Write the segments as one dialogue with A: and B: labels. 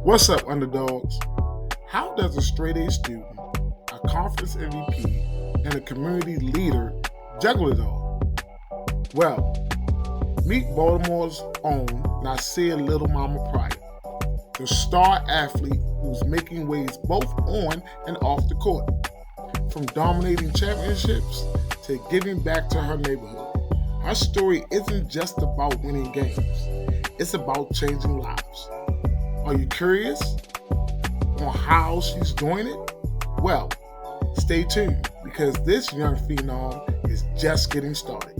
A: What's up, Underdawgs? How does a straight-A student, a conference MVP, and a community leader juggle it all? Well, meet Baltimore's own Ny'Ceara Little Mama Pryor, the star athlete who's making waves both on and off the court. From dominating championships to giving back to her neighborhood, her story isn't just about winning games, it's about changing lives. Are you curious on how she's doing it? Well, stay tuned because this young phenom is just getting started.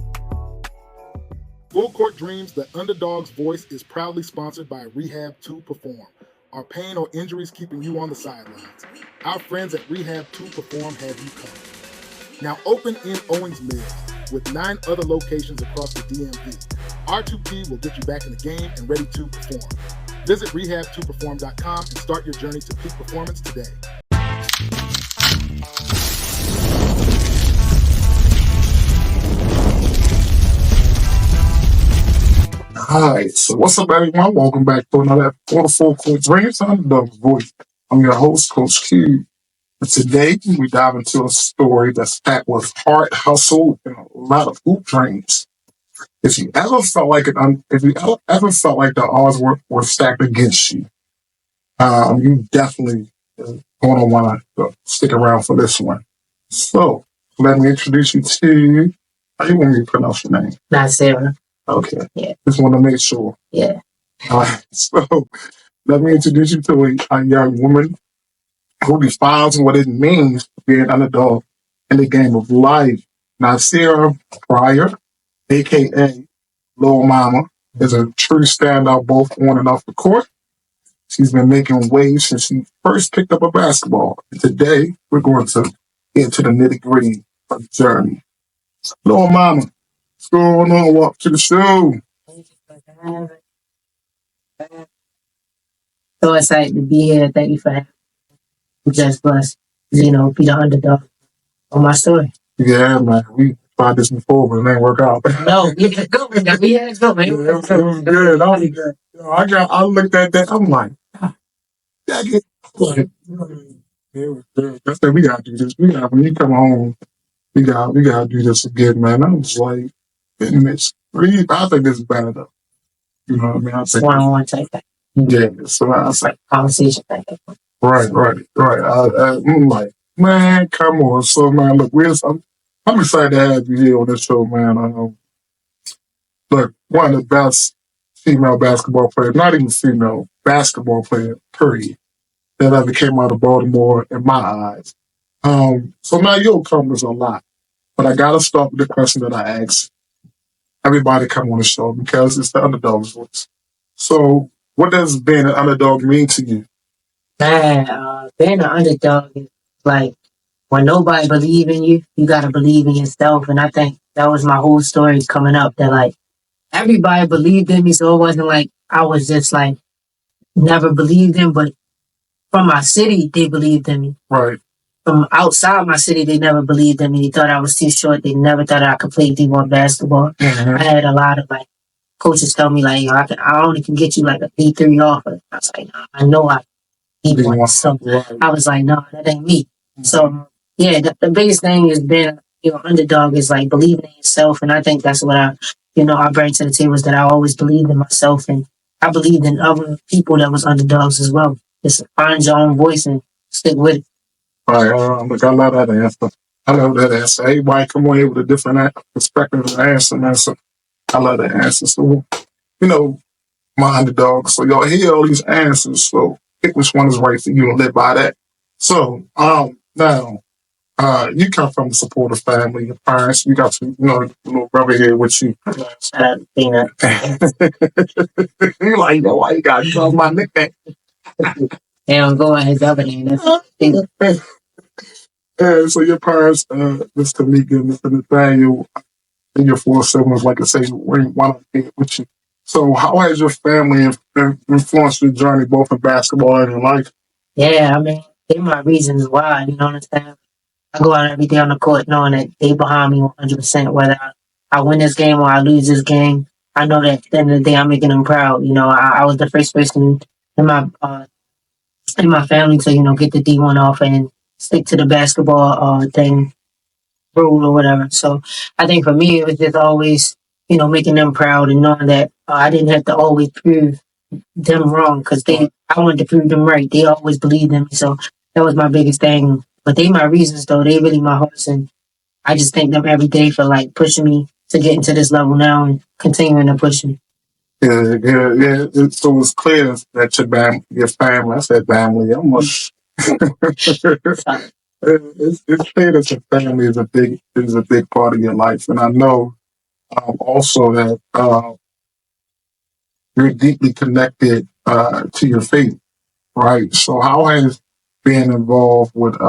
A: Full Court Dreams, the Underdawg's voice, is proudly sponsored by Rehab to Perform. Are pain or injuries keeping you on the sidelines? Our friends at Rehab to Perform have you covered. Now open in Owings Mills with 9 other locations across the DMV. R2P will get you back in the game and ready to perform. Visit rehabtoperform.com and start your journey to peak performance today. Hi, so what's up, everyone? Welcome back to another episode of Full Court Dreams, Underdawg's voice. I'm your host, Coach Q. And today, we dive into a story that's packed with heart, hustle, and a lot of hoop dreams. If you ever felt like the odds were stacked against you, you definitely going to want to stick around for this one. So, let me introduce you to, how you want me to pronounce your name?
B: Ny'Ceara.
A: Okay.
B: Yeah.
A: Just want to make sure.
B: Yeah.
A: All right. So, let me introduce you to a young woman who defines what it means to be an underdog in the game of life. Ny'Ceara Pryor, a.k.a. Lil Mama, is a true standout both on and off the court. She's been making waves since she first picked up a basketball. And today, we're going to get into the nitty-gritty of the journey. Lil Mama, what's going on? Welcome to the show.
B: So excited to be here. Thank you for having me. Just blessed, be the underdog on my story.
A: Yeah, man. We tried this before, but it didn't work out.
B: No, we had to go. We had to go, man.
A: It was good. I looked at that. I'm like, dang it. It was good. I said, we gotta do this. When you come home, we gotta do this again, man. I was like, I think this is better though. You know what I mean? I think
B: one-on-one type thing.
A: Yeah. So I was like,
B: Conversation type thing.
A: Right. I'm like, man, come on. So, man, look, I'm excited to have you here on this show, man. Look, one of the best female basketball players, not even female, basketball player, period, that ever came out of Baltimore in my eyes. So now you'll accomplish a lot. But I got to start with the question that I asked everybody come on the show because it's the underdog's voice. So what does being an underdog mean to you?
B: Man, being an underdog is like when nobody believe in you, you got to believe in yourself. And I think that was my whole story coming up, that like everybody believed in me. So it wasn't like I was just like never believed in, but from my city, they believed in me.
A: Right.
B: From outside my city, they never believed in me. They thought I was too short. They never thought I could play D1 basketball.
A: Mm-hmm.
B: I had a lot of like coaches tell me like, I only can get you like a D3 offer. I was like, no, I know I D1. So I was like, no, that ain't me. Mm-hmm. So yeah, the biggest thing is being underdog is like believing in yourself, and I think that's what I bring to the table, is that I always believed in myself, and I believed in other people that was underdogs as well. Just find your own voice and stick with it.
A: Right. Look, I love that answer. Everybody come on here with a different perspective of the answer, man. So I love that answer. So, my underdog. So y'all hear all these answers. So pick which one is right for you and live by that. So, now, you come from a supportive family. Your parents, you got your, little brother here with you.
B: You're
A: like, why you got to call my nickname?
B: They don't go on his other name.
A: So your parents, Mr. Tamika and Mr. Nathaniel, and your 4 siblings, like I say, want to be with you. So how has your family influenced your journey, both in basketball and in life?
B: Yeah, I mean, they're my reasons why, you know what I'm saying? I go out every day on the court knowing that they behind me 100%, whether I win this game or I lose this game. I know that at the end of the day, I'm making them proud. I was the first person in my in my family to, get the D1 off and stick to the basketball thing, rule or whatever. So I think for me, it was just always, making them proud and knowing that I didn't have to always prove them wrong because I wanted to prove them right. They always believed in me. So that was my biggest thing. But they my reasons though. They really my hearts. And I just thank them every day for like pushing me to get into this level now and continuing to push me.
A: Yeah. So it's clear that your family, I said family, almost. It's clear that your family is a big part of your life, and I know also that you're deeply connected to your faith, right? So how has being involved with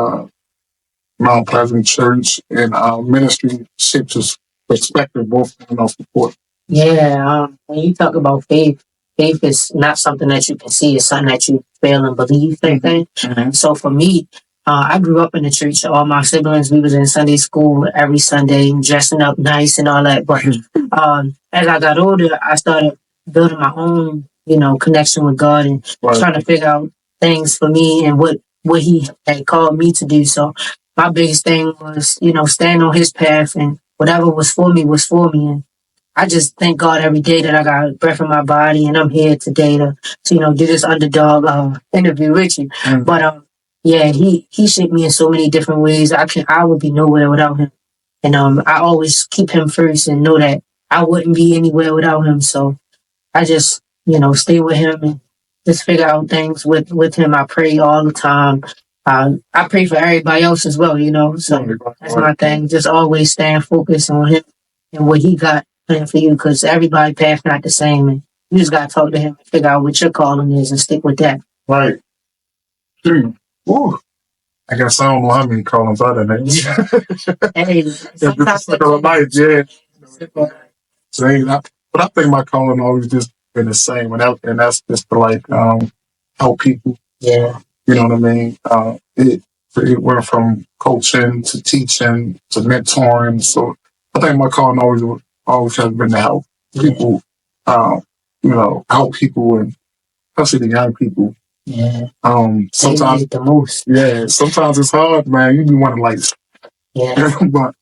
A: Mount Pleasant Church and ministry shaped your perspective, both on support?
B: Yeah, when you talk about faith, faith is not something that you can see. It's something that you feel and believe. Mm-hmm. So for me, I grew up in the church. All my siblings, we was in Sunday school every Sunday, dressing up nice and all that. But as I got older, I started building my own, connection with God and trying to figure out things for me and what He had called me to do. So my biggest thing was, stand on His path, and whatever was for me was for me. And I just thank God every day that I got breath in my body and I'm here today to do this Underdawg interview with you. Mm. But yeah, he shaped me in so many different ways. I would be nowhere without him. And I always keep him first and know that I wouldn't be anywhere without him. So I just, stay with him and just figure out things with him. I pray all the time. I pray for everybody else as well, so that's my thing. Just always staying focused on him and what he got planned for you, because everybody's path not the same, and you just gotta talk to him and figure out what your calling is and stick with that.
A: Right. Ooh. I guess I don't know how many callings are there, man.
B: Hey, sometimes
A: yeah. So, but I think my calling always just been the same, and that's just to like help people.
B: Yeah.
A: You know what I mean? It went from coaching to teaching to mentoring. So I think my calling always has been to help people. Help people, and especially the young people.
B: Yeah.
A: Sometimes
B: the most.
A: Yeah. Sometimes it's hard, man. You be wanting like.
B: Yeah.
A: But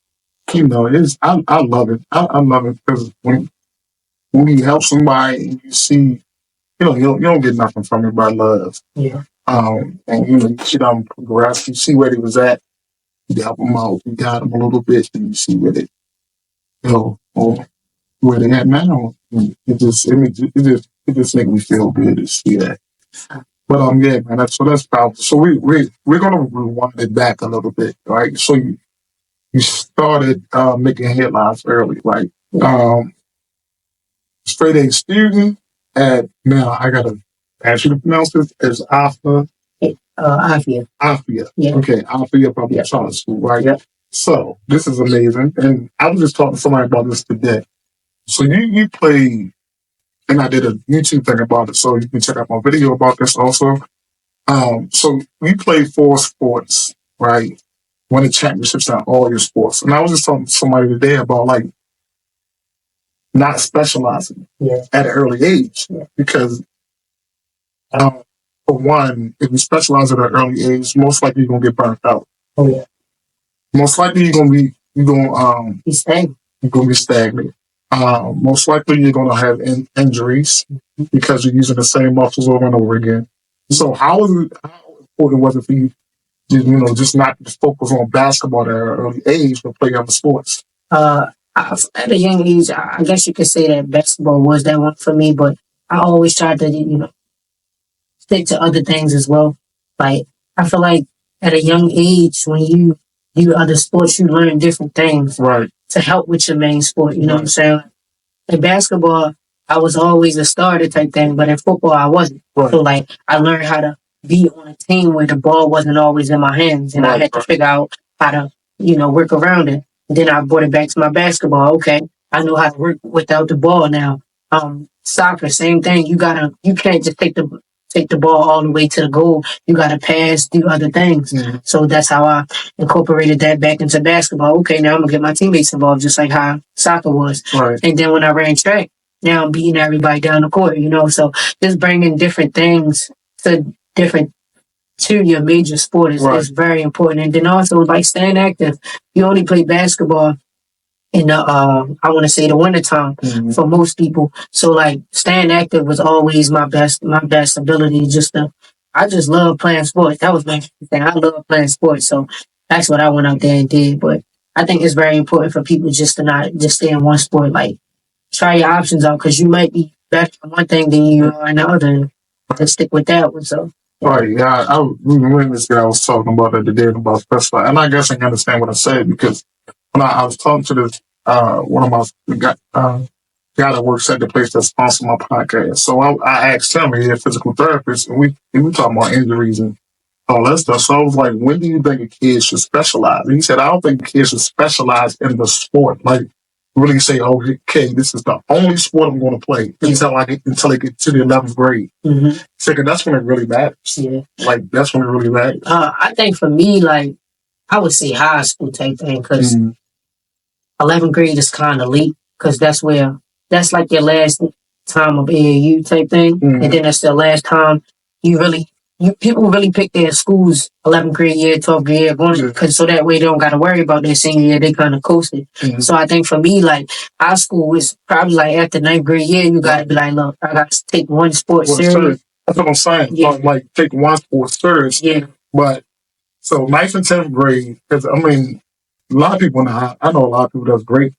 A: it's I love it. I love it because when you help somebody and you see, you don't get nothing from it but love.
B: Yeah.
A: And you see them progress. You see where they was at. You help them out. You got them a little bit, and you see where they, or where they at now. And it just makes me feel good to see that. But yeah, man. That's powerful. So we're gonna rewind it back a little bit, right? So you started making headlines early, right? Straight A student at, now I gotta ask you to pronounce this as Alpha.
B: Afia.
A: Yeah. Okay, Alpha Public Charter School, right? Yeah. So this is amazing, and I was just talking to somebody about this today. So you played, and I did a YouTube thing about it, so you can check out my video about this also. So you played 4 sports, right? Won the championships in all your sports, and I was just talking to somebody today about like not specializing at an early age, because for one, if you specialize at an early age, most likely you're gonna get burnt out. Oh yeah. Most likely you're gonna be
B: be stagnant.
A: You're gonna be stagnant. Most likely you're gonna have injuries because you're using the same muscles over and over again. So how important was it for you to, just not just focus on basketball at an early age, but play other sports?
B: At a young age, I guess you could say that basketball was that one for me, but I always tried to, stick to other things as well. Like, I feel like at a young age, when you do other sports, you learn different things to help with your main sport. You know what I'm saying? In basketball, I was always a starter type thing, but in football, I wasn't. Right. So, like, I learned how to be on a team where the ball wasn't always in my hands, and I had to figure out how to, work around it. And then I brought it back to my basketball. Okay, I know how to work without the ball now. Soccer, same thing. You can't just take the ball all the way to the goal. You gotta pass, do other things. Mm-hmm. So that's how I incorporated that back into basketball. Okay, now I'm gonna get my teammates involved, just like how soccer was. Right. And then when I ran track, now I'm beating everybody down the court. So just bringing different things to different to your major sport is very important. And then also, like, staying active. You only play basketball in the I want to say the wintertime for most people. So like staying active was always my best ability. I just love playing sports. That was my thing. I love playing sports. So that's what I went out there and did. But I think it's very important for people just to not just stay in one sport. Like try your options out because you might be better in one thing than you are in the other. And stick with that one. So.
A: Right, yeah, I remember this guy I was talking about that today about special, and I guess I can understand what I said because when I was talking to this one of my guy that works at the place that sponsored my podcast, so I asked him, he's a physical therapist, and we talking about injuries and all that stuff. So I was like, when do you think a kid should specialize? And he said, I don't think a kid should specialize in the sport. Like, really say, oh, okay, this is the only sport I'm going to play until I get to the 11th grade. Mm-hmm. So that's when it really matters. Yeah. Like, that's when it really matters.
B: I think for me, like, I would say high school type thing because 11th grade is kind of late because that's like your last time of AAU type thing. Mm-hmm. And then that's the last time people really pick their schools 11th grade year, 12th grade year, because so that way they don't got to worry about their senior year. They kind of coasted. Mm-hmm. So I think for me, like high school is probably like after 9th grade year, you got to be like, look, I got to take one sport serious.
A: That's what I'm saying. Yeah. Like take one sport serious. Yeah. But so 9th and 10th grade, because I mean, a lot of people I know a lot of people that's great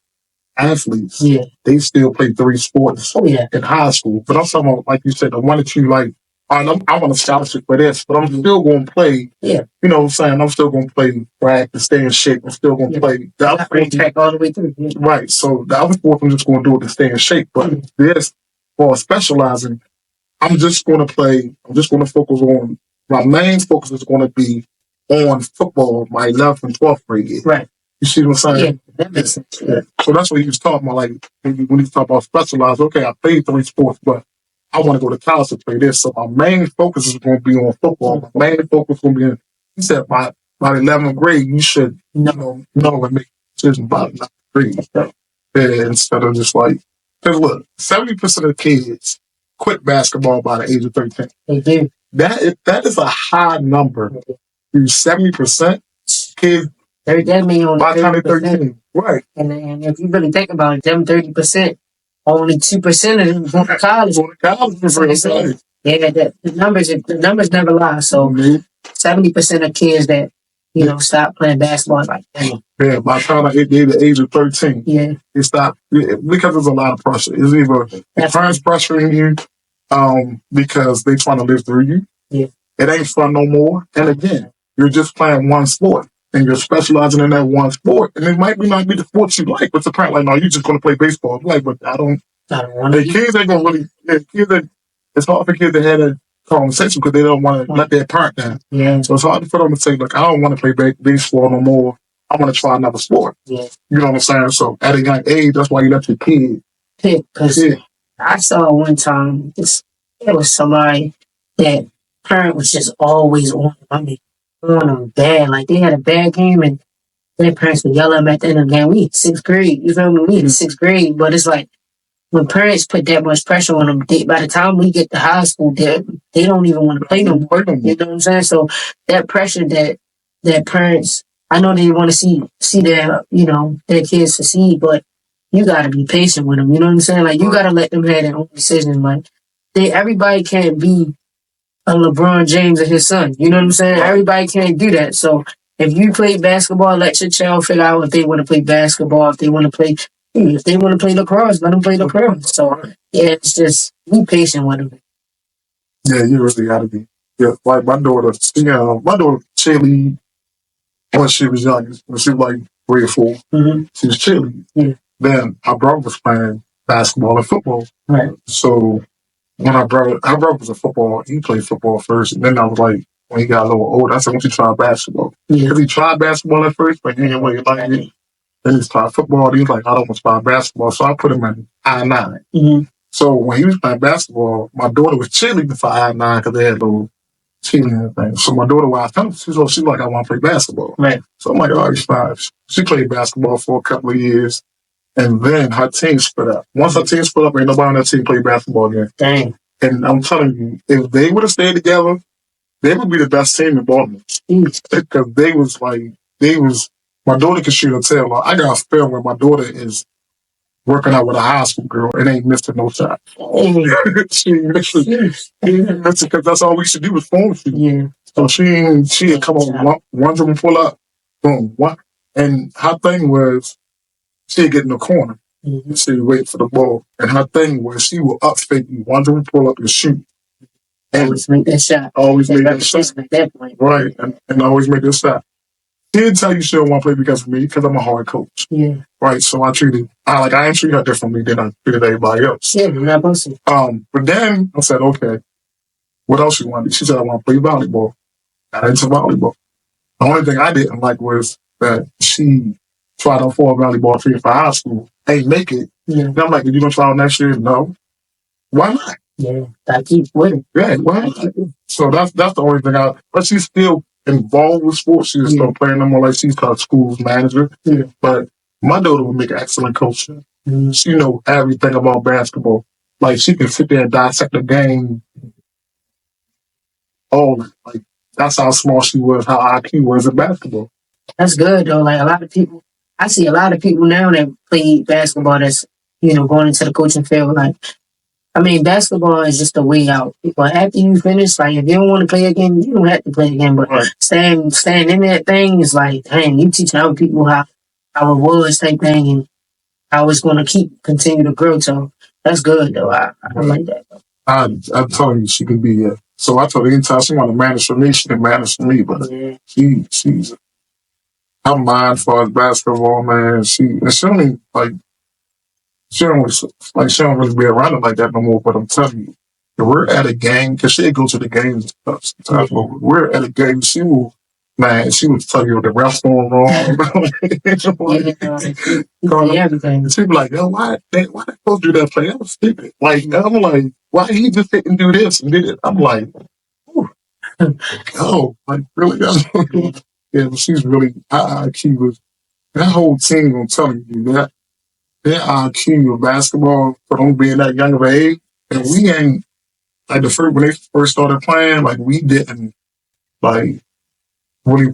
A: athletes. Yeah. They still play 3 sports in high school. But I'm talking about, like you said, the one that you like. I want a scholarship for this, but I'm still going to play. Yeah. You know what I'm saying? I'm still going to play practice, stay in shape. I'm still going to play. The other sport,
B: all the way through. Yeah.
A: Right. So the other sport, I'm just going to do it to stay in shape. But this, for specializing, I'm just going to focus on, my main focus is going to be on football, my 11th and 12th grade year. Right. You see what I'm saying? Yeah, that makes sense. Yeah. So that's what he was talking about. Like, when he talked about specialized, okay, I played 3 sports, but I want to go to college to play this. So my main focus is going to be on football. My main focus is going to be he said, by the 11th grade, you should know and make decisions about 11th grade. Yeah, instead of just like, because look, 70% of kids quit basketball by the age of 13.
B: They do.
A: That is a high number. 70% kids
B: that mean only
A: by the time they're 13. Right.
B: And if you really think about it, them 30%, only 2% of them going to college. Yeah, the numbers never lie. So 70% of kids that stop playing basketball like that.
A: Yeah, by the time they're the age of 13, they stop because there's a lot of pressure. It's either the parents pressuring you because they trying to live through you. Yeah. It ain't fun no more. And again, you're just playing one sport. And you're specializing in that one sport, and it might not be the sport you like, but the parent like, no, you're just going to play baseball. Like, but I don't want to. Kids ain't going to really. It's hard for kids to have that conversation because they don't want to let their parent down. Yeah. So it's hard for them to say, look, I don't want to play baseball no more. I want to try another sport. Yeah. You know what I'm saying? So at a young age, that's why you let your kid
B: pick. Because I saw one time, it was somebody that parent was just always on. I mean, on them bad. Like they had a bad game and their parents would yell at them at the end of the game. We in 6th grade. You feel me? We in 6th grade. But it's like when parents put that much pressure on them, by the time we get to high school, they don't even want to play no more. You know what I'm saying? So that pressure that parents, I know they want to see their their kids succeed, but you gotta be patient with them. You know what I'm saying? Like you gotta let them have their own decision. Like everybody can't be a LeBron James and his son. You know what I'm saying? Everybody can't do that. So if you play basketball, let your child figure out if they want to play basketball, if they want to play lacrosse, let them play lacrosse. So yeah, it's just be patient with them.
A: Yeah, you really gotta be. Yeah, like my daughter cheerlead when she was young, when she was like 3 or 4. Mm-hmm. She was cheerleading. Yeah. Then our brother was playing basketball and football. Right. So when our brother was a football, he played football first, and then I was like, when he got a little older, I said, "Why don't you try basketball?" Because he tried basketball at first, but he didn't really like it. Then he tried football. He was like, "I don't want to try basketball," so I put him in I-9. Mm-hmm. So when he was playing basketball, my daughter was cheerleading for I-9 because they had little cheerleading things. So my daughter, while I told her, she's like, "I want to play basketball." Right. So I'm like, "All right, fine." She played basketball for a couple of years. And then her team split up. Once her team split up, ain't nobody on that team played basketball again. Dang. And I'm telling you, if they would have stayed together, they would be the best team in Baltimore. Because my daughter can shoot a tail. I got a spell where my daughter is working out with a high school girl and ain't missing no shot. She ain't missing because that's all we should do was phone shoot. Yeah. So she'd come on one dribble pull up, boom, one. And her thing was she'd get in the corner. Mm-hmm. She'd wait for the ball. And her thing was she would up fake you, one dribble pull up and shoot. And always make that shot. Always make that shot. At that point. Right. And always make that shot. She didn't tell you she don't want to play because of me, because I'm a hard coach. Yeah. Right. So I ain't treat her differently than I treated everybody else. Yeah, not supposed to. But then I said, okay, what else you want to do? She said, I want to play volleyball. Got into volleyball. The only thing I didn't like was that she tried out for a volleyball team for high school, ain't make it. Yeah. And I'm like, are you going to try out next year? No. Why not? Yeah, I keep winning. Yeah, why not? So that's the only thing but she's still involved with sports. She's still playing them more like she's her school's manager. Yeah. But my daughter would make an excellent coach. Mm-hmm. She know everything about basketball. Like she can sit there and dissect the game. All like that's how small she was, how IQ was in basketball. That's good though. Like I see a lot of people now that play basketball that's going into the coaching field. Like, I mean, basketball is just a way out. But after you finish, like, if you don't want to play again, you don't have to play again. But staying in that thing is like, dang, you teach other people how it was type thing and how it's going to continue to grow. So that's good, though. I like that. I'm telling you, she could be. So I told her anytime she want to manage for me, she can manage for me. But she's her mind for us basketball, man. She only she don't really be around it like that no more. But I'm telling you, if we're at a game, because she'd go to the games and stuff sometimes, but when we're at a game, she will tell you the ref's going wrong. Everything. She'd be like, yo, why they supposed to do that play? That was stupid. Like, I'm like, why he just didn't do this and did it? I'm like, oh, like, really? Yeah, but she's really, IQ was, that whole team, I'm telling you, that their IQ of basketball for them being that young of an age, and we ain't, like, when they first started playing, like, we didn't, like,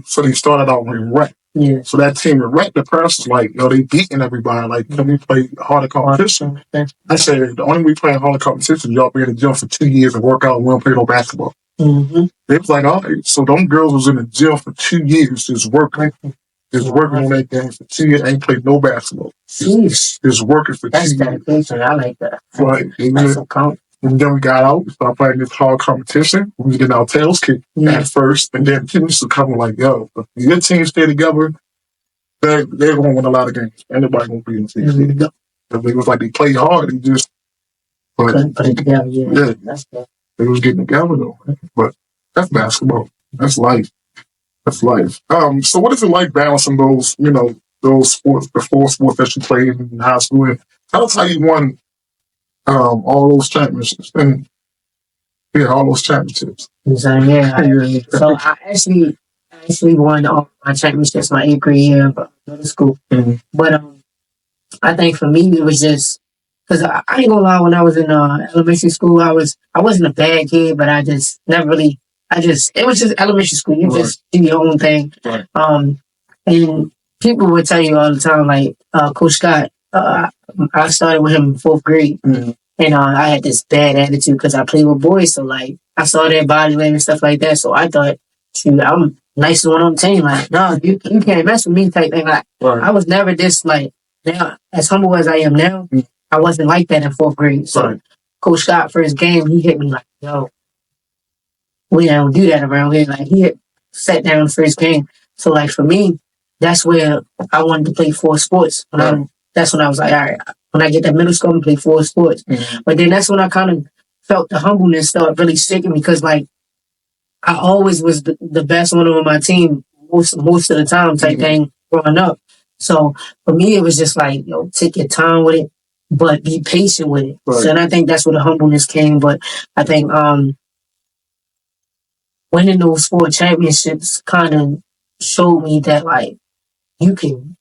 A: so they started out with rec. Yeah. So that team with rec, the parents was like, they beating everybody. Like, can we play harder competition? I said, the only way we play harder competition, y'all be in the gym for 2 years and work out and we don't play no basketball. Mm-hmm. They was like, all right. So them girls was in the gym for 2 years just working. Just working on that game for 2 years, ain't played no basketball. Just working for 2 years. That's I like that. Right. And then we got out, we started playing this hard competition. We was getting our tails kicked at first, and then people used to come like, yo, if your team stay together, they're going to win a lot of games. Anybody going to be in the team. Mm-hmm. It was like they played hard and just couldn't put it together. Yeah. That's good. They was getting together though. But that's basketball. That's life. That's life. So what is it like balancing those, those sports, the 4 sports that you played in high school? And tell us how you won all those championships. And all those championships. So I actually won all my championships my 8th grade year of middle school. Mm-hmm. But I think for me it was just because I ain't gonna lie, when I was in elementary school, I wasn't a bad kid, but I just never really. It was just elementary school. You just do your own thing. Right. And people would tell you all the time, like, Coach Scott, I started with him in 4th grade. Mm-hmm. And I had this bad attitude because I played with boys. So, like, I saw their body language and stuff like that. So I thought, shoot, I'm the nicest one on the team. Like, no, you can't mess with me type thing. Like, I was never this, like, now, as humble as I am now, I wasn't like that in 4th grade. So Coach Scott, first game, he hit me like, yo, we don't do that around here. Like, he sat down the first game. So, like, for me, that's where I wanted to play 4 sports. That's when I was like, all right, when I get to middle school, I'm going to play 4 sports. Mm-hmm. But then that's when I kind of felt the humbleness start really sticking because, like, I always was the best one on my team most of the time type thing growing up. So, for me, it was just like, take your time with it, but be patient with it. Right. So, and I think that's where the humbleness came. But I think winning those 4 championships kind of showed me that, like, you can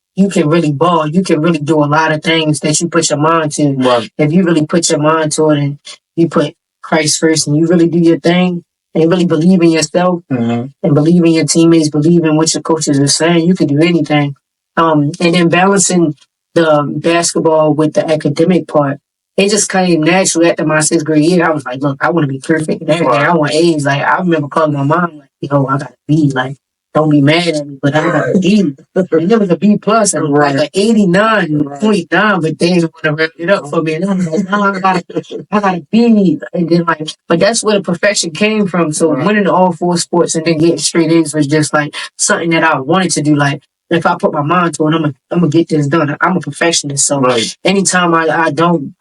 A: really ball. You can really do a lot of things that you put your mind to. Right. If you really put your mind to it and you put Christ first and you really do your thing,
B: and really believe in yourself and believe in your teammates, believe in what your coaches are saying, you can do anything. And then balancing the basketball with the academic part, it just came natural after my 6th grade year. I was like, look, I want to be perfect and everything. Right. I want A's. Like, I remember calling my mom, like, yo, I got a B. Like, don't be mad at me, but I got a B. And it was a B plus, and like an 89.9, but they didn't want to wrap it up for me. And I was like, no, I got a B. And then like, but that's where the perfection came from. So winning all 4 sports and then getting straight A's was just like something that I wanted to do. Like, if I put my mind to it, I'm gonna get this done. I'm a perfectionist, so anytime I do,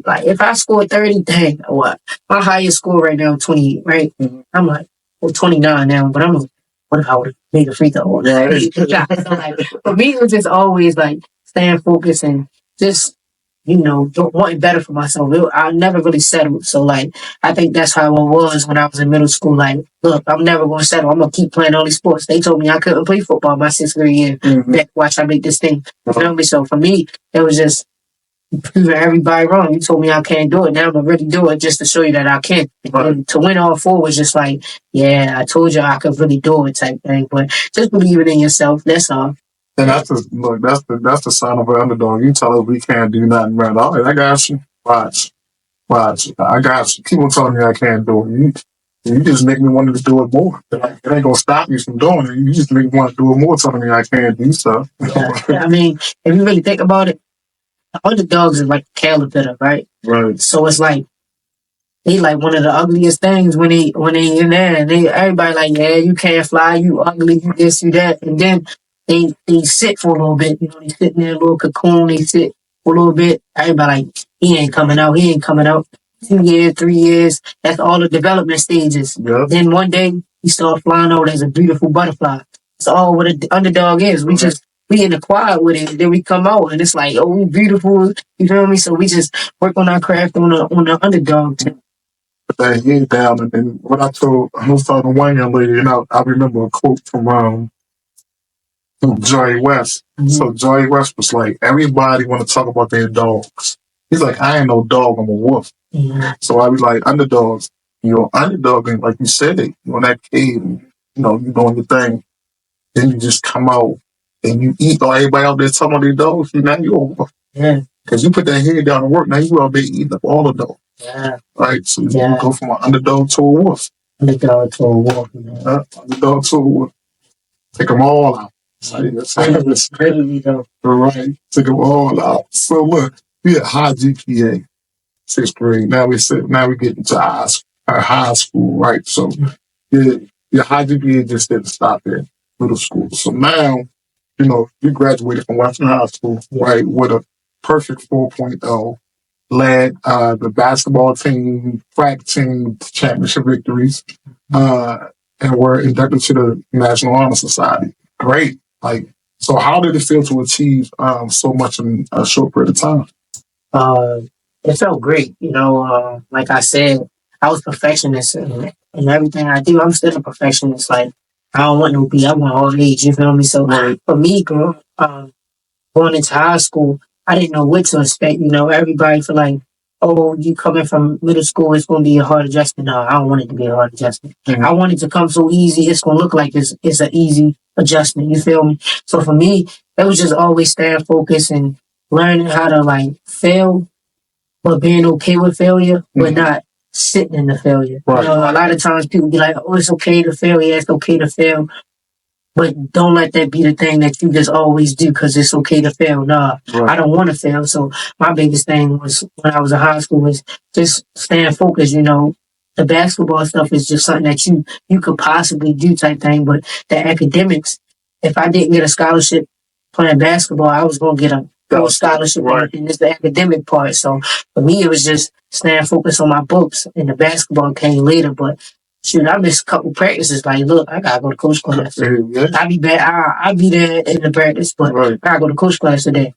B: like if I score 30, dang, what? My highest score right now 28, right? I'm like, well, 29 now, but I'm like, what if I would have made a free throw? Right. So like, for me, it was just always like staying focused and just, wanting better for myself. I never really settled. So like, I think that's how it was when I was in middle school. Like, look, I'm never going to settle. I'm going to keep playing all these sports. They told me I couldn't play football my 6th grade year. Watch, I make this thing. You know me? So for me, it was just proving everybody wrong. You told me I can't do it. Now I'm going to really do it just to show you that I can. And to win all 4 was just like, yeah, I told you I could really do it type thing. But just believing in yourself, that's all.
A: And that's the sign of an underdog. You tell us we can't do nothing, man. All right, I got you. Watch. I got you. Keep on telling me I can't do it. You just make me want to do it more. It ain't gonna stop you from doing it. You just make me want to do it more, telling me I can't do stuff.
B: Yeah, I mean, if you really think about it, the underdogs is like a caterpillar, right? Right. So it's like they like one of the ugliest things when they in there, and everybody like, yeah, you can't fly, you ugly, you this, you that, and then they sit for a little bit, they sit in their little cocoon, they sit for a little bit. Everybody like, he ain't coming out. 2 years, 3 years, that's all the development stages. Yep. Then one day you start flying out as a beautiful butterfly. That's all what an underdog is. We in the quiet with it, and then we come out and it's like, oh, we beautiful. You feel me? So we just work on our craft on the underdog too. Put that head down, and then what I was talking to one young lady, and I remember a quote from Joey West. So Joey West was like, everybody want to talk about their dogs. He's like, I ain't no dog, I'm a wolf. So I was like, underdogs. You're underdog, and like you said, you're in that cave, you're doing your thing. Then you just come out and you eat all everybody out there talking about their dogs. Now you're a wolf. Yeah. Because you put that head down and work, now you out there eating up all the dogs. Yeah. Right? So you go from an underdog to a wolf. Underdog to a wolf. Underdog to a wolf. Take them all out. That's crazy though. Right. Take them all out. So look, we had high GPA, 6th grade. Now we get into our high school, right? So your high GPA just didn't stop at middle school. So now, you graduated from Western High School, right, with a perfect 4.0, led the basketball team, track team to championship victories, and were inducted to the National Honor Society. Great. So how did it feel to achieve so much in a short period of time? It felt great. Like I said, I was perfectionist in everything I do. I'm still a perfectionist. Like, I don't want no B. I want all A's. You feel me? So for me, going into high school, I didn't know what to expect. Everybody feel like, oh, you coming from middle school, it's going to be a hard adjustment. No, I don't want it to be a hard adjustment. I want it to come so easy. It's going to look like it's an easy adjustment. You feel me? So for me, it was just always staying focused and learning how to fail, but being okay with failure, but not sitting in the failure. Right. A lot of times people be like, oh, it's okay to fail. Yeah, it's okay to fail. But don't let that be the thing that you just always do because it's okay to fail. Nah, I don't want to fail. So my biggest thing was when I was in high school was just staying focused. The basketball stuff is just something that you could possibly do type thing. But the academics, if I didn't get a scholarship playing basketball, I was going to get a scholarship and it's the academic part. So for me, it was just staying focused on my books, and the basketball came later. But shoot, I missed a couple practices. Like, look, I gotta go to coach class. I'll be back. I'll be there in the practice, but I gotta go to coach class today.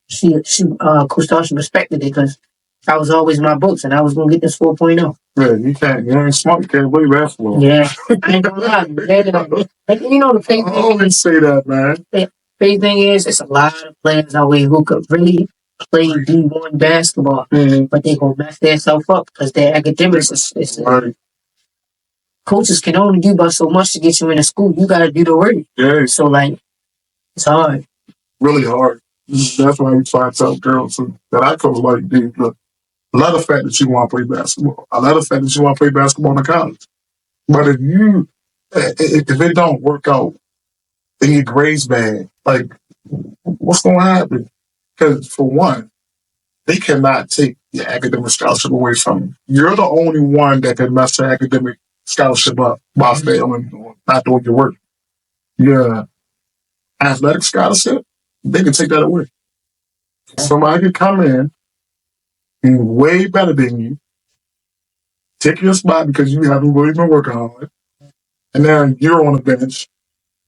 B: Coach Dawson respected it because I was always in my books, and I was gonna get this 4.0. Yeah, you ain't smart. You can't play basketball. Yeah, I ain't gonna lie. The thing. I always say that, man. The big thing is, it's a lot of players out there who could really play D1 basketball, but they gonna mess themselves up because their academics is coaches can only do but so much to get you into school. You gotta do the work.
A: Yeah.
B: So like, it's hard.
A: Really hard. That's why we try to tell girls that I coach like, dude, look, I love the fact that you want to play basketball. I love the fact that you want to play basketball in college. But if it don't work out, then your grades bad. Like, what's going to happen? Because for one, they cannot take your academic scholarship away from you. You're the only one that can mess your academic scholarship up by failing or not doing your work. Your athletic scholarship, they can take that away. Somebody could come in, be way better than you, take your spot because you haven't really been working on it, and then you're on the bench.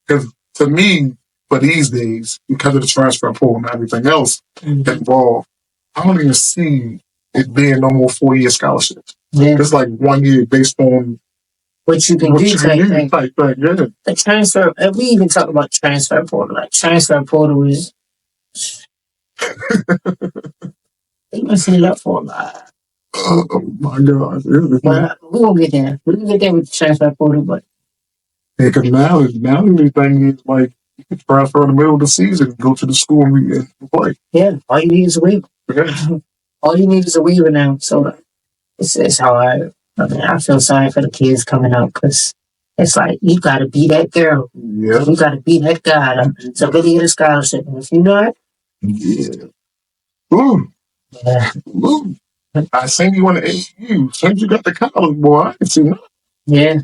A: Because to me, for these days, because of the transfer portal and everything else involved, I don't even see it being no more 4-year scholarships. Yeah. It's like 1 year based on
B: what you can do type thing.
A: Yeah.
B: The transfer, and we even talk about transfer portal. Like, transfer portal is they messing it up for a lot.
A: Oh my God.
B: But we won't get there. We can get there with the transfer portal, but
A: because now the thing is like you can transfer in the middle of the season and go to the school and play.
B: Yeah, all you need is a waiver. Yeah. All you need is a waiver now. So it's hard. I mean, I feel sorry for the kids coming up because it's like you got to be that girl. Yeah. You got to be that guy to really get a scholarship. And if you're not,
A: yeah. Ooh.
B: Yeah.
A: Ooh. I seen you on the AU. Since you got the college, boy, I ain't seen nothing.
B: Yeah.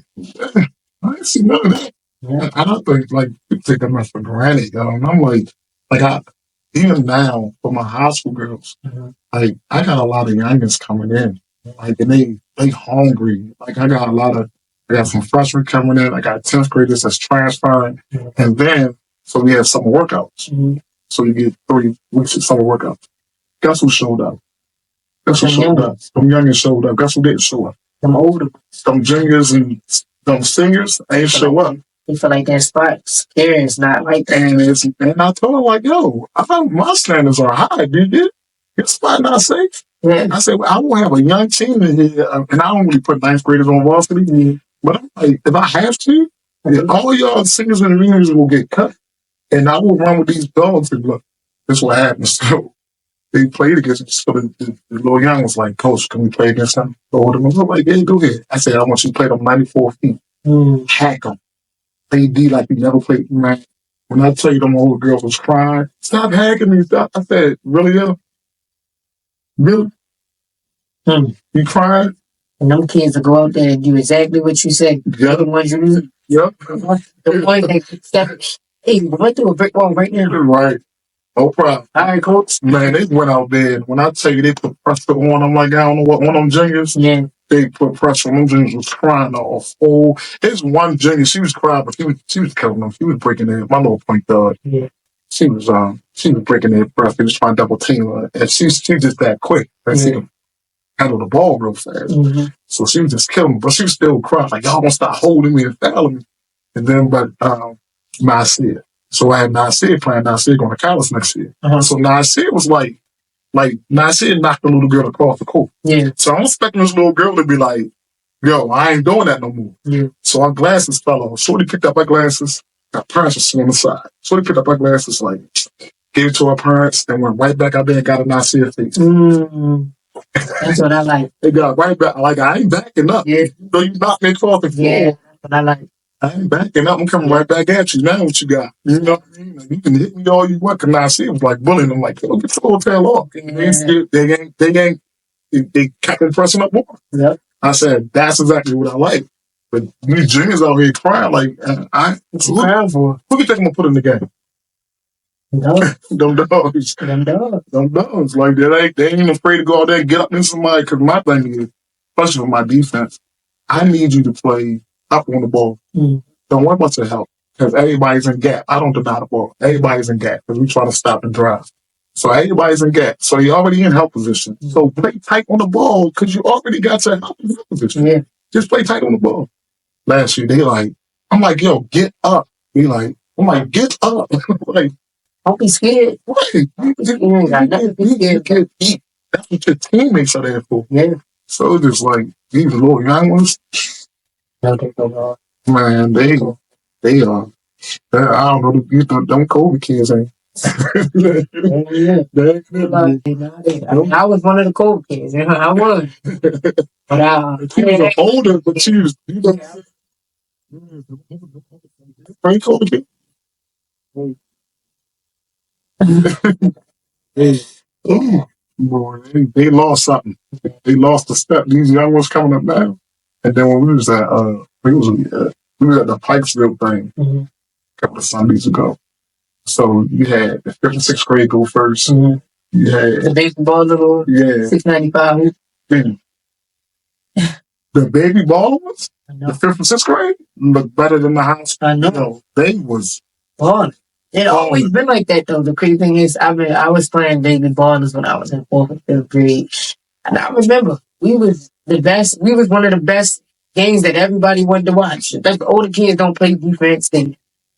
A: I ain't seen none of that. Yeah. I don't think, like, people take that much for granted, yo. And I'm like even now, for my high school girls, like, I got a lot of youngins coming in. Like, and they hungry. Like, I got some freshmen coming in. I got 10th graders that's transferring. And then, so we have summer workouts. So you get 3 weeks of summer workouts. Guess who showed up? Guess who showed up? Them youngins showed up. Guess who didn't show up?
B: Them older.
A: Them juniors and them seniors ain't show up.
B: They feel like that spot's there. It's not like that.
A: And I told her, like, yo, I thought my standards are high, dude. Your spot not safe. Yeah. I said, well, I won't have a young team in here, and I don't really put 9th graders on varsity. But I'm like, if I have to, all y'all seniors and juniors will get cut. And I will run with these dogs and look, this is what happens. So they played against me. So the little young was like, Coach, can we play against them? So I was like, yeah, go ahead. I said, I want you to play them 94 feet. Hack them. They D like you never played, man. When I tell you them old girls was crying, stop hacking me. Stop. I said, really, yo? Really? You crying?
B: And them kids will go out there and do exactly what you said.
A: Yep.
B: The ones you need.
A: Yep.
B: The ones that step, hey, we went through a brick wall right now.
A: Right. No problem.
B: All right, Coach.
A: Man, they went out there. When I tell you they put pressure on them, like, I don't know what, one of them juniors.
B: Yeah.
A: They put pressure on them juniors was crying off. There's one junior, she was crying, but she was killing them. She was breaking their, my little point guard. Yeah. She was breaking their breath. They was trying to double team her. And she's just that quick. She can handle the ball real fast. So she was just killing them. But she was still crying, like, y'all gonna stop holding me and fouling me. And then, but Ny'Ceara. So I had Ny'Ceara playing. Ny'Ceara going to college next year. So Ny'Ceara was like Ny'Ceara knocked the little girl across the court. Yeah. So I'm expecting this little girl to be like, yo, I ain't doing that no more. Yeah. So our glasses fell off. Shorty picked up her glasses. Her parents were sitting on the side. Shorty picked up her glasses, like, gave it to her parents, then went right back out there and got a Ny'Ceara face.
B: That's what I like.
A: They got right back. Like, I ain't backing up. Yeah. So you knocked me across the floor.
B: Yeah, that's what I like.
A: I ain't backing up. I'm coming right back at you. Now what you got? You know what I mean? Like, you can hit me all you want. Cause Ny'Ceara was like bullying them. Like, yo, get your whole tail off. They kept on pressing up more. Yep. I said, that's exactly what I like. But these juniors out here crying like, what's crying for? Who do you think I'm gonna put in the game? Them dogs. Them dogs. Like, they ain't even afraid to go out there and get up in somebody. Cause my thing is, especially with my defense, I need you to play up on the ball. Don't worry about your help. Because everybody's in gap. I don't deny the ball. Everybody's in gap. Because we try to stop and drive. So everybody's in gap. So you're already in help position. So play tight on the ball because you already got your help position. Yeah. Just play tight on the ball. Last year, I'm like, yo, get up. I'm like, get up. Like,
B: don't be scared.
A: Right. Get beat. That's what your teammates are there for. Yeah. So it's just like, these little young ones,
B: No, they go hard.
A: Man, they are. I don't know. Them COVID kids ain't.
B: I mean, I was one of the cold kids. You know, I was. But
A: you was older, but you know, Frank COVID kid. Boy, they lost something. They lost a step. These young ones coming up now. And then when we was at we was at the Pikesville thing a couple of Sundays ago. So you had the 5th and 6th grade go 1st. You had
B: the baseball little 695.
A: The baby ball ones, the 5th and 6th grade, look better than the high school.
B: I know.
A: They was
B: balling. It always been like that though. The crazy thing is, I was playing baby ballers when I was in 4th and 5th grade, and I remember we was the best. We was one of the best games that everybody wanted to watch. Like the older kids don't play defense.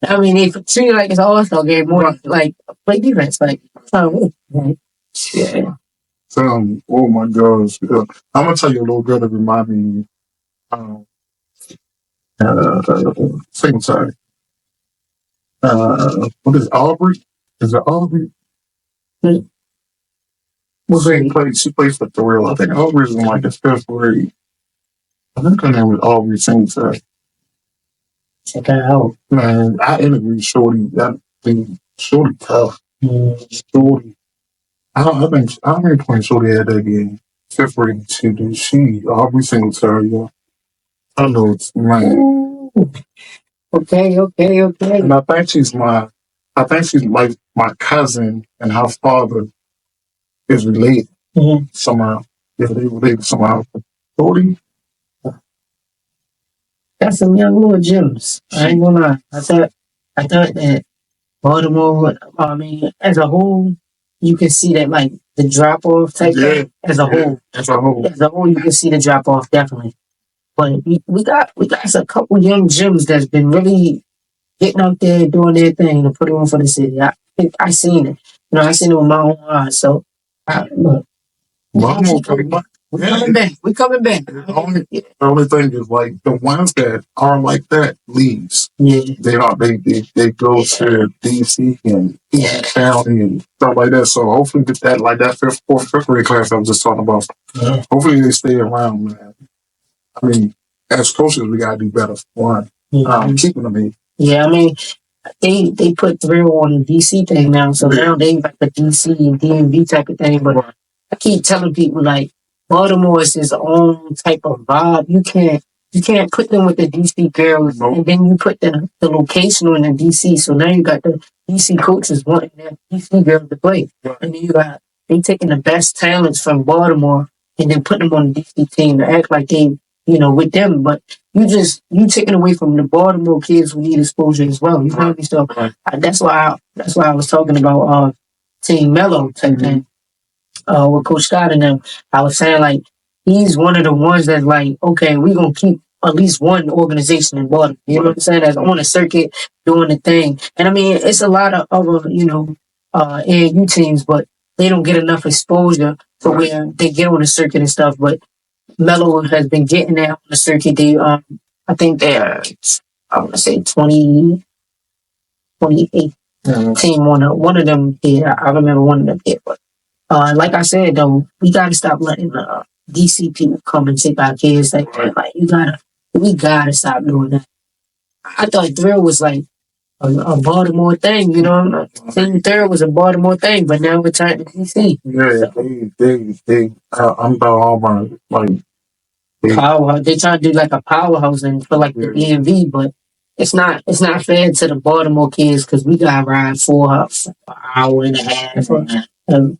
B: I mean, they treat it like it's an all-star game more like play defense. Like, yeah.
A: Oh my gosh. I'm gonna tell you a little girl that remind me. Singletary. What is Aubrey? Is it Aubrey? She plays for Thrill. I think Aubrey's in like the 5th grade. I think her name was Aubrey Singletary.
B: Check her out.
A: Man, I interviewed Shorty. That thing, Shorty tough. Shorty. I remember playing Shorty at that game. 5th grade. She Aubrey Singletary. Yeah. I know it's man.
B: Okay.
A: And I think she's like my cousin, and her father is related somehow. Yeah, they related somehow. 40.
B: Got some young little gems. I ain't gonna lie. I thought that Baltimore, I mean, as a whole, you can see that like the drop off type thing. As a whole, you can see the drop off definitely. But we got a couple young gems that's been really getting out there doing their thing to put it on for the city. I seen it. You know, I seen it with my own eyes. So look. We coming back.
A: The only thing is like the ones that are like that leaves.
B: Yeah.
A: They go to DC and county and stuff like that. So hopefully get that like that 5th, 4th, 5th grade class I was just talking about. Yeah. Hopefully they stay around, man. I mean, as coaches we gotta do better for one. Keeping them in.
B: Yeah, I mean they put Thrill on the DC thing now, so now they like the DC and DMV type of thing, but I keep telling people like Baltimore is its own type of vibe. You can't put them with the DC girls, and then you put the location on the DC. So now you got the DC coaches wanting their DC girls to play, and then they taking the best talents from Baltimore and then putting them on the DC team to act like they with them. But you taking away from the Baltimore kids who need exposure as well. You know me? So that's why I was talking about Team Mello type thing. With Coach Scott and them, I was saying like he's one of the ones that's like, okay, we're gonna keep at least one organization in Baltimore. You know what I'm saying? That's on the circuit doing the thing. And I mean, it's a lot of other AAU teams, but they don't get enough exposure for where they get on the circuit and stuff. But Mello has been getting there on the circuit. They I think they're I want to say 28 team one of them did. I remember one of them did, but. Like I said though, we gotta stop letting DC people come and take our kids like that. Like we gotta stop doing that. I thought Thrill was like a Baltimore thing, you know. Team Thrill was a Baltimore thing, but now we're trying to DC.
A: Yeah, I'm about all my like
B: power. They trying to do like a powerhouse and for like the DMV, but it's not fair to the Baltimore kids because we got to ride for an hour and a half.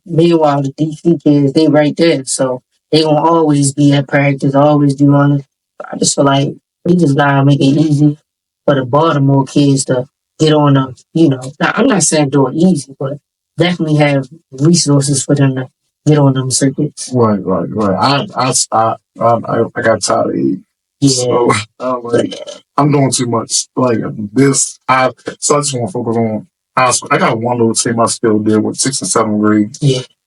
B: Meanwhile, the DC kids, they right there. So they going to always be at practice, always do all this. I just feel like we just got to make it easy for the Baltimore kids to get on them, Now, I'm not saying do it easy, but definitely have resources for them to get on them circuits.
A: Right. I got tired of it. Yeah. So, I'm doing too much. Like this, so I just want to focus on I got one little team I still deal with 6th and 7th grade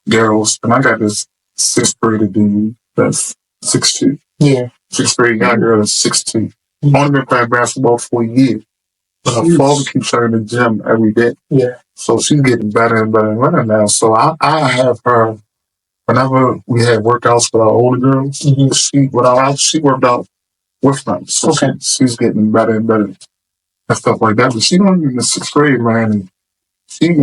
A: girls, and I got this 6th grader dude that's 6'2".
B: Yeah.
A: 6th grade young girl that's 6'2". only been playing basketball for a year. But her father keeps her in the gym every day. Yeah. So she's getting better and better and better now. So I have her, whenever we had workouts with our older girls, she worked out with them. So she's getting better and better and stuff like that. But she's going to be in the 6th grade, man. And she's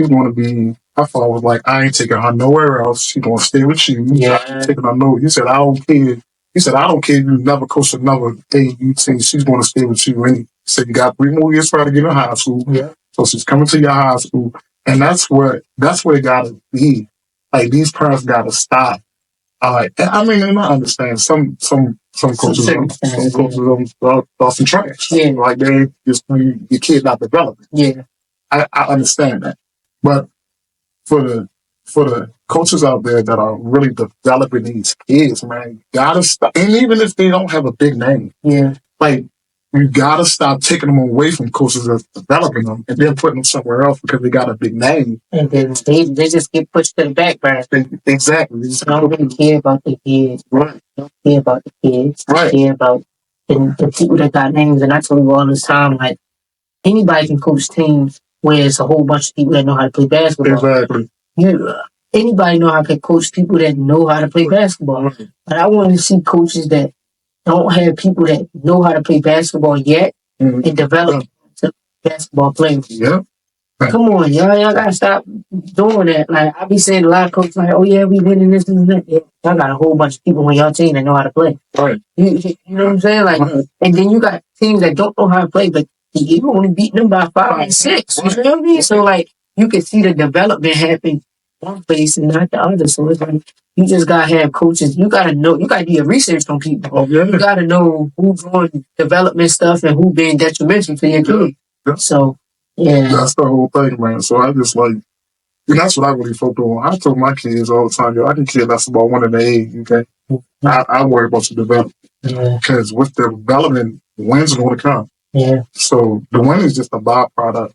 A: going to be, my father was like, I ain't taking her nowhere else. She's going to stay with you. Yeah. I ain't taking her nowhere. He said, I don't care. He said, I don't care if you never coach another AAU team. She's going to stay with you. And he said, you got 3 more years for her to get in high school. Yeah. So she's coming to your high school. And that's where it got to be. Like, these parents got to stop. I mean, and I understand some coaches are some trash. Yeah. Like, they just, your kid not developing. Yeah. I understand that. But for the coaches out there that are really developing these kids, man, you gotta stop. And even if they don't have a big name, like, you gotta stop taking them away from coaches that's developing them and then putting them somewhere else because they got a big name. And then they just get pushed to the back burner. Exactly. They don't really care about the kids. Right. They don't care about the kids. Right. They care about the people that got names. And I tell you all this time, like, anybody can coach teams where it's a whole bunch of people that know how to play basketball. Exactly. Anybody know how to coach people that know how to play basketball. Right. But I want to see coaches that don't have people that know how to play basketball yet and develop to basketball players. Yeah. Right. Come on, y'all gotta stop doing that. Like, I be saying a lot of coaches like, oh yeah, we winning this and that. Yeah, y'all got a whole bunch of people on y'all team that know how to play. Right. You know what I'm saying? Like, and then you got teams that don't know how to play, but you only beat them by 5 and 6. You know what I mean? So, like, you can see the development happen one place and not the other. So it's like, you just gotta have coaches. You gotta know. You gotta do your research on people. Oh, yeah. You gotta know who's doing development stuff and who being detrimental to your kid. Yeah. So, yeah, that's the whole thing, man. So I just like, and that's what I really focus on. I told my kids all the time, yo, I can care less about one of the age. Okay, I worry about the development because with the development, the wins are going to come. Yeah. So the win is just a byproduct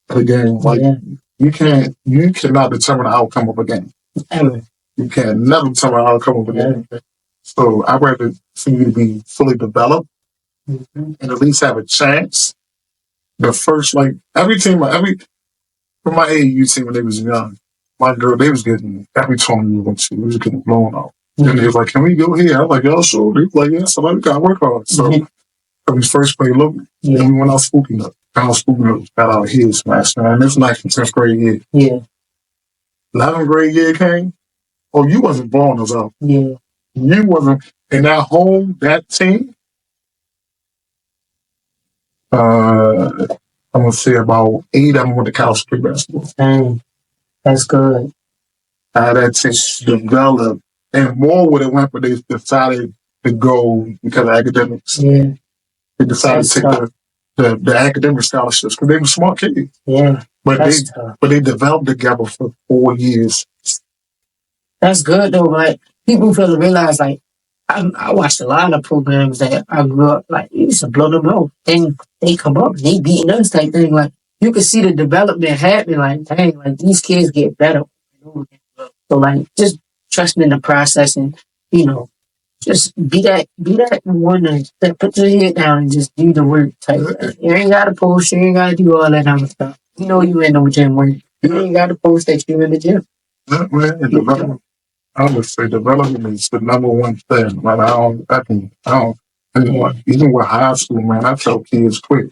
A: of the game. Like, you cannot determine the outcome of a game. Ever. You can never determine the outcome of a game. So I'd rather for you to be fully developed and at least have a chance. The first, like, every team, from my AAU team when they was young, my girl, they was getting, every tournament we went to, we was getting blown out. And they was like, can we go here? I was like, yo, sure. They was like, yeah, so we got to work hard. So we first played local, and we went out spooking up. Got our heels smashed, man. This was like from 10th grade year. Yeah. 11th grade year came. Oh, you wasn't born as well. Yeah. You wasn't in that team. I'm gonna say about 8 of them went to college play basketball. Dang. That's good. That team developed, and more would have went, but they decided to go because of academics. Yeah. They decided to take the academic scholarships because they were smart kids. Yeah. But they developed together for 4 years. That's good though. Like, people fail to realize, like, I watched a lot of programs that I grew up, like, you used to blow them out. Then they come up and they beating us type thing. Like, you can see the development happening. Like, dang, like, these kids get better. So, like, just trust in the process and, you know, just be that one that put your head down and just do the work type thing. You ain't got to post. You ain't got to do all that other stuff. You know you in the gym work. You ain't got to post that you in the gym. I would say development is the number one thing. Like, even with high school, man, I tell kids quick,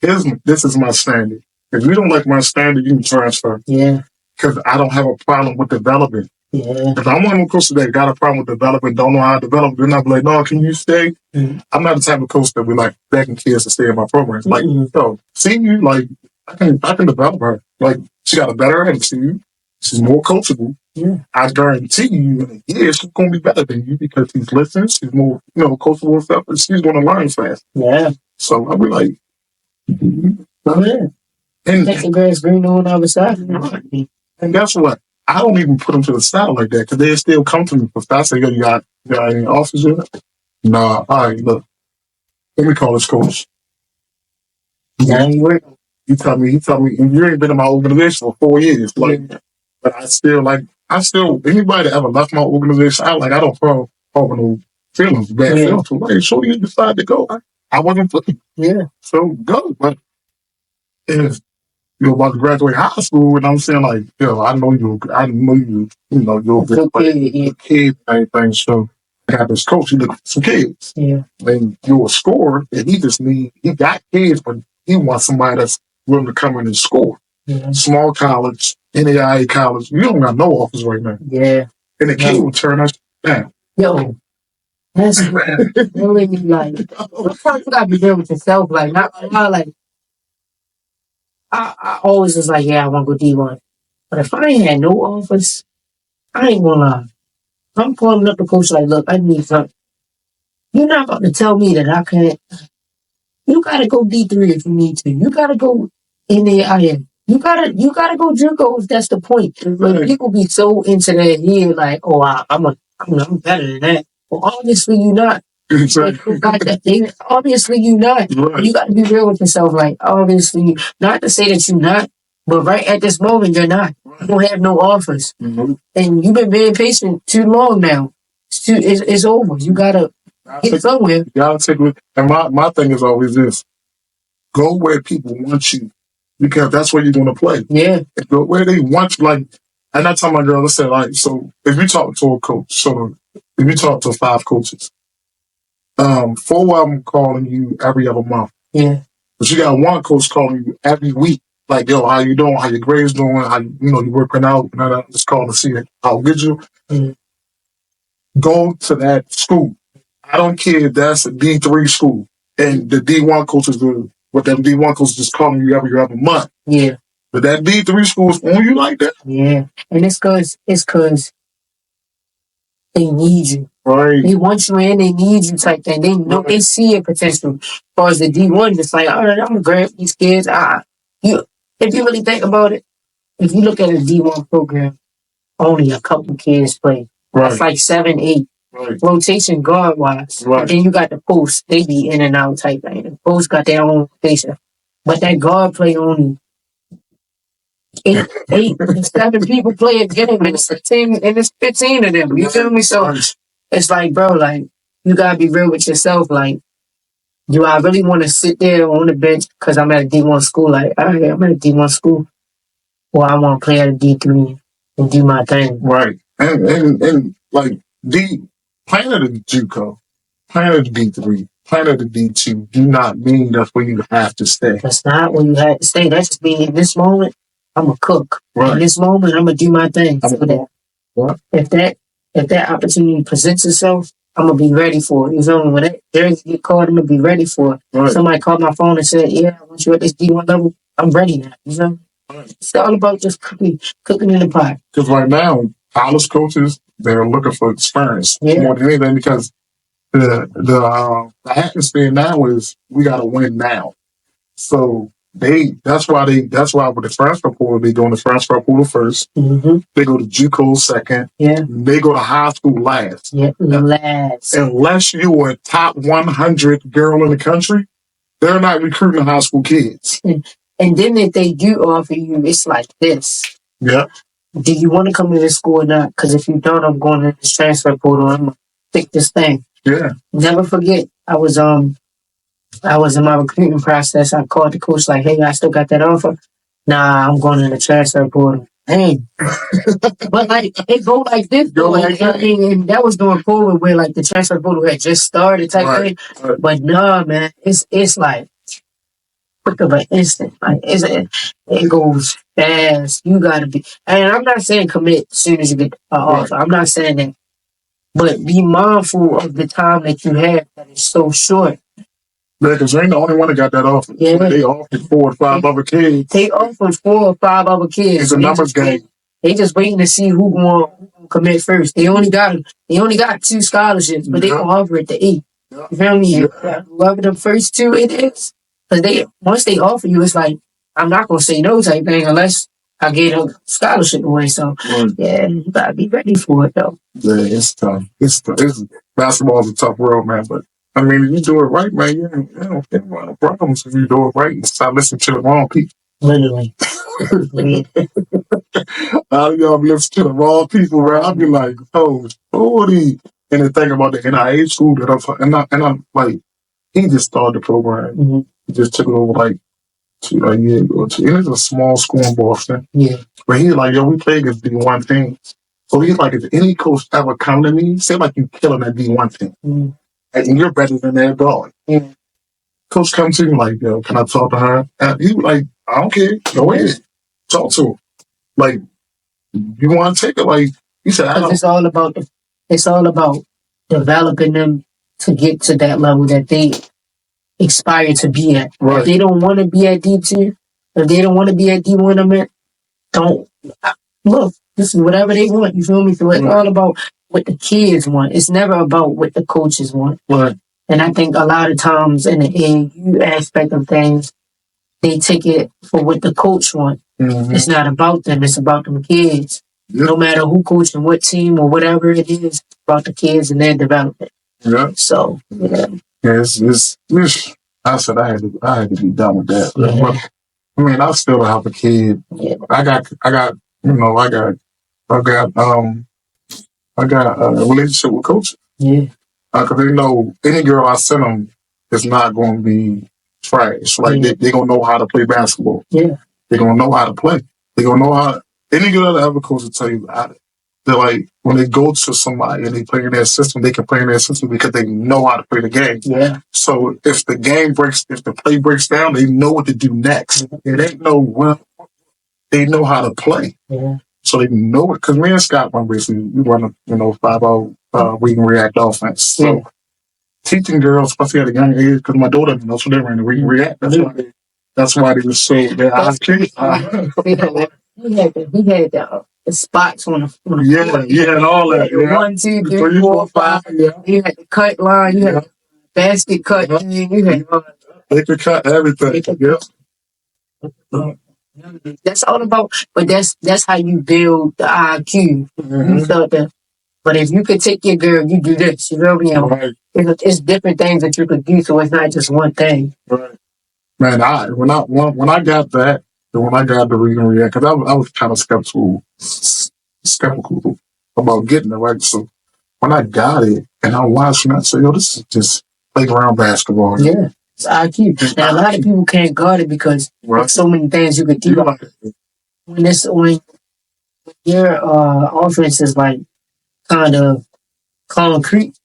A: this is my standard. If you don't like my standard, you can transfer. Yeah. Because I don't have a problem with development. Yeah. If I'm one of them coaches that got a problem with development, don't know how to develop, they're not like, no, can you stay? I'm not the type of coach that be like begging kids to stay in my programs. Like, yo, see you, like, I can develop her. Like, she got a better attitude. She's more coachable. Yeah. I guarantee you in a year she's going to be better than you because she's listening. She's more, coachable and stuff, and she's going to learn fast. Yeah. So I'll be like, and take the grass green on the other side. And guess what? I don't even put them to the side like that because they still come to me. If I say, yo, you got any offers yet? Nah, all right, look. Let me call this coach. Yeah, he tell me, and you ain't been in my organization for 4 years. Like, but I still, anybody that ever left my organization, I don't problem feelings, bad feelings. So, like, sure, you decide to go. I wasn't looking. Yeah. So go. But if you're about to graduate high school, and I'm saying, like, I know you, you're a good kid and everything. So I got this coach, he looking for some kids. Yeah. And you're a scorer, and he got kids, but he wants somebody that's willing to come in and score. Yeah. Small college, NAIA college, you don't got no offers right now. Yeah. And the kid will turn us down. Yo, that's really like, sometimes you gotta be real with yourself. Like, not like, I always was like, yeah, I want to go D1. But if I ain't had no offers, I ain't gonna lie. I'm calling up the coach like, look, I need something. You're not about to tell me that I can't. You gotta go D3 if you need to. You gotta go NAIA. You gotta go JUCO if that's the point. But people be so into that here, like, oh, I'm better than that. Well, obviously you're not. Exactly. Obviously you're not. Right. You gotta be real with yourself. Like, obviously, not to say that you're not, but right at this moment you're not. You don't have no offers, and you've been being patient too long now. It's over. You gotta get somewhere. You gotta take it. And my thing is always this: go where people want you, because that's where you're gonna play. Yeah. Go where they want you. Like, and I tell my girl, I said, like, so if you talk to a coach, so if you talk to 5 coaches, 4 of them calling you every other month. Yeah. But you got one coach calling you every week. Like, yo, how you doing? How your grades doing? How you working out? And I'm just calling to see how good you. Go to that school. I don't care if that's a D3 school and the D1 coaches what them D1 coaches just calling you every other month. Yeah. But that D3 school is on you like that. Yeah. And it's cause they need you. Right. They want you in, they need you type thing. They know they see a potential. As far as the D1, it's like, all right, I'm gonna grab these kids. If you really think about it, if you look at a D1 program, only a couple kids play. Right. That's like 7, 8. Right. Rotation guard wise. Right. And then you got the post, they be in and out type thing. The post got their own rotation. But that guard play only 8 to 7 people play a game, and it's 15 of them. You feel me? So it's like, bro, like, you gotta be real with yourself. Like, do I really want to sit there on the bench because I'm at a D1 school? Like, all right, I'm at a D1 school, or I want to play at a D3 and do my thing. Right. And like, playing at a JUCO, playing at a D3, playing at a D2 do not mean that's where you have to stay. That's not where you have to stay. That's just being in this moment. I'm a cook. Right. In this moment, I'm gonna do my thing. If that opportunity presents itself, I'm gonna be ready for it. You feel me? When that jersey get called, I'm gonna be ready for it. Right. Somebody called my phone and said, "Yeah, I want you at this D1 level." I'm ready now. You know? Right. It's all about just cooking in the pot. Because right now, college coaches, they're looking for experience more than anything, because the atmosphere now is we gotta win now. So that's why with the transfer portal, they go in the transfer portal first. Mm-hmm. They go to JUCO second. Yeah. They go to high school last. Yeah, last. Unless you're a top 100 girl in the country, they're not recruiting high school kids. And then if they do offer you, it's like this. Yeah. Do you want to come to this school or not? Because if you don't, I'm going to this transfer portal. I'm going to pick this thing. Yeah. Never forget, I was in my recruiting process. I called the coach like, hey, I still got that offer. Nah, I'm going in the transfer portal. Dang. But like, it go like this though. And that was during COVID where like the transfer portal had just started type thing. Right. But nah, man, it's like quick of an instant. Like it goes fast. You gotta be, and I'm not saying commit as soon as you get an offer. I'm not saying that. But be mindful of the time that you have that is so short. Yeah, because they ain't the only one that got that offer. Yeah. They offered 4 or 5 other kids. They offered 4 or 5 other kids. It's a numbers game. They just waiting to see who gonna commit first. They only got 2 scholarships, but they gonna offer it to 8. Yeah. You feel me? Yeah. Whoever the first 2 it is, because once they offer you, it's like, I'm not gonna say no type thing unless I get a scholarship away. So yeah, you gotta be ready for it though. Yeah, it's tough. Basketball's a tough world, man. But I mean, if you do it right, man, you don't get no problems if you do it right and stop listening to the wrong people. Literally. Y'all be listening to the wrong people, man. I'll be like, oh, 40. And the thing about the NIA school that I'm like, he just started the program. Mm-hmm. He just took it over like a year ago. And it's a small school in Boston. Yeah. But he's like, yo, we play against D1 teams. So he's like, if any coach ever come to me, say like you killing that D1 team, and you're better than that dog. Mm. Coach comes to me like, yo, can I talk to her? And he was like, I don't care. Go ahead. Talk to her. Like, you want to take it? Like, he said, I don't.
B: It's all about developing them to get to that level that they aspire to be at. Right. If they don't want to be at D2, if they don't want to be at D1, don't look. This is whatever they want. You feel me? So it's all about what the kids want. It's never about what the coaches want. Right. And I think a lot of times in the AAU aspect of things, they take it for what the coach wants. Mm-hmm. It's not about them. It's about them kids. Yep. No matter who coaching what team or whatever it is, it's about the kids and their development. Yeah. So yeah.
A: It's I said I had to be done with that. Yeah. But, I mean, I still have a kid. Yeah. I got a relationship with coaches. Yeah. Because they know any girl I send them is not going to be trash. Like, they're going to know how to play basketball. Yeah. They're going to know how to play. They're going to know how. Any girl that ever coach will tell you about it. They're like, when they go to somebody and they play in their system, they can play in their system because they know how to play the game. Yeah. So if the play breaks down, they know what to do next. Mm-hmm. They know how to play. Yeah. So they know it. Because me and Scott, basically, we run a 5-out read and react offense. So teaching girls, especially at a young age, because my daughter knows, so they ran the read and react. That's why they were so. He had
B: the spots on the floor.
A: Yeah, you had all that.
B: Yeah. 1, 2, 3, 4, 5. Yeah. You had the cut line. You had the basket cut. You had
A: they could cut everything. Yep.
B: That's all about. But that's how you build the IQ. Mm-hmm. But if you could take your girl, you do this. You know what I mean? Right. It's different things that you could do, so it's not just one thing.
A: Right. Man, when I got that. When I got the read and react, because I was kind of skeptical about getting it, right? So when I got it and I watched it, I said, yo, this is just playground basketball.
B: Yeah, it's IQ. And a lot of people can't guard it because there's so many things you could do. When your offense is like kind of concrete,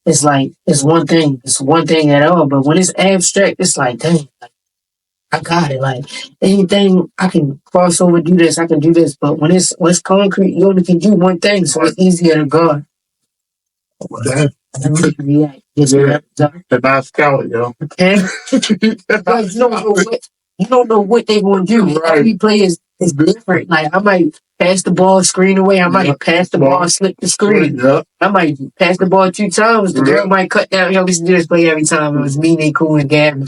B: it's like it's one thing. It's one thing at all. But when it's abstract, it's like, dang. I got it. Like anything, I can cross over, do this. I can do this. But when it's concrete, you only can do one thing, so it's easier to guard.
A: And I scout it, yo.
B: Because you don't know what they're going to do. Right. Every play is different. Like I might pass the ball, screen away. I might pass the ball, slip the screen. Yeah. I might pass the ball 2 times. The girl might cut down. Yo, we used to do this play every time. It was me, Ny'Ceara, and Gavin.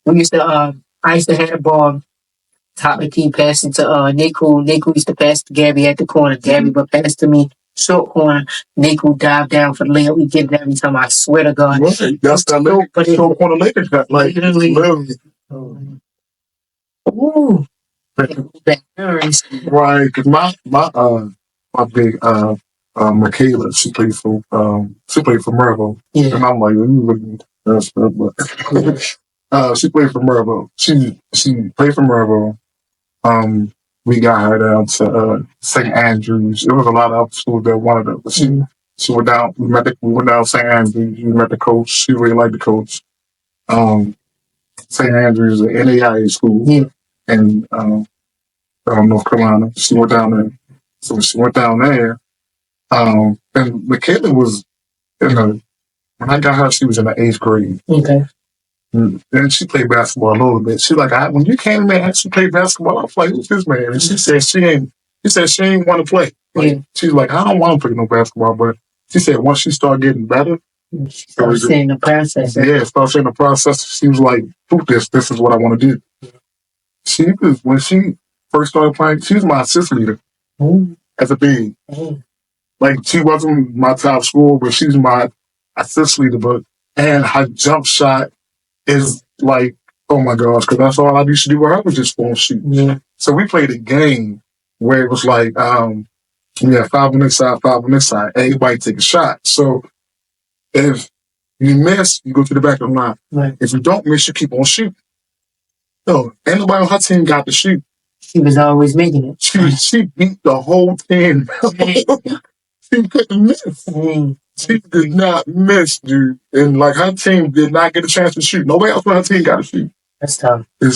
B: We used to. I used to have the ball, top of the key, pass it to Ny'Ceara. Ny'Ceara used to pass to Gabby at the corner. Gabby would pass to me, short corner. Ny'Ceara dive down for the layup. We get it every time. I swear to God.
A: Right. That's that short corner Lakers cut. Like, literally.
B: Ooh.
A: Right, because my big Michaela, she played for Mervo. Yeah. And I'm like, she played for Mervo. She played for Mervo. We got her down to St. Andrews. It was a lot of other schools that wanted her, but she went down. We went down St. Andrews. We met the coach. She really liked the coach. St. Andrews, an NAIA school, in North Carolina. She went down there. So she went down there. And Michaela was when I got her, she was in the 8th grade. Okay. And she played basketball a little bit. She like, when you came in and she played basketball, I was like, who's this man? And she said she ain't want to play. Like, she's like, I don't want to play no basketball, but she said once she started getting better,
B: start seeing the process.
A: Yeah, start seeing the process. She was like, this is what I want to do. When she first started playing, she was my assist leader as a big. Like, she wasn't my top scorer, but she's my assist leader. And her jump shot is like, oh my gosh, because that's all I used to do with her was just phone shoot. Yeah. So we played a game where it was like, we had 5 on this side, 5 on this side. Everybody take a shot. So If you miss, you go to the back of the line.
B: Right.
A: If you don't miss, you keep on shooting. So ain't nobody on her team got to shoot.
B: She was always making it.
A: She beat the whole team. She couldn't miss. She did not miss, dude. And like her team did not get a chance to shoot. Nobody else on her team got to shoot.
B: That's tough.
A: And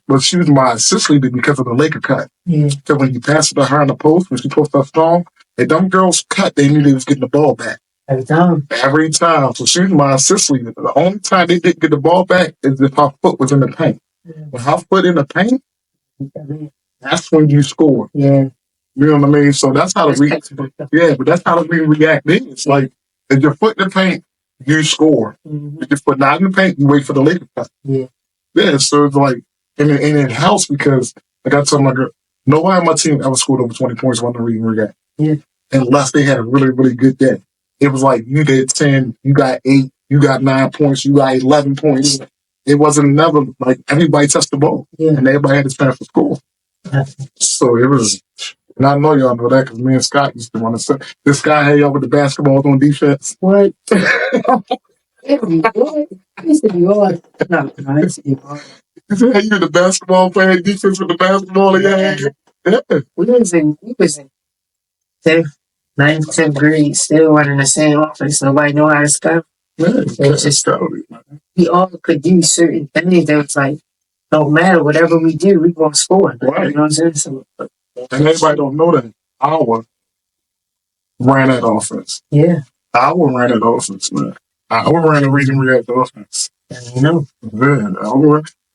A: but she was my assist leader because of the Laker cut.
B: Yeah.
A: So when you pass it to her in the post, when she posted up strong, and them girls cut, they knew they was getting the ball back.
B: Every time.
A: Every time. So she was my assist leader. The only time they didn't get the ball back is if her foot was in the paint. When her foot in the paint, that's when you score.
B: Yeah.
A: You know what I mean? So that's how but that's how we react. It's like, if your foot in the paint, you score. Mm-hmm. If your foot not in the paint, you wait for the Laker cut.
B: Yeah.
A: Yeah, so it's like, and it helps because, like I told my girl, nobody on my team ever scored over 20 points on the reading react. Yeah. Unless they had a really, really good day. It was like, you get 10, you got 8, you got 9 points, you got 11 points. Yeah. It wasn't never, like, everybody touched the ball. Yeah. And everybody had his chance to score. Yeah. So it was, and I know y'all know that because me and Scott used to want to say, this guy had y'all with the basketballs on defense.
B: What? It used to be hard. No, it used to be hard.
A: You were the basketball playing defense with the basketball in your hand. Yeah.
B: We was in 10th, 9th, 10th grade, still running the same offense. Nobody know how to scout. It was just, we all could do certain things that was like, don't matter, whatever we do, we gonna score. Right. You know what I'm saying? So,
A: and everybody don't know that our ran that offense.
B: Yeah.
A: Our ran that offense, man. Our ran the reading react offense.
B: You know.
A: Yeah,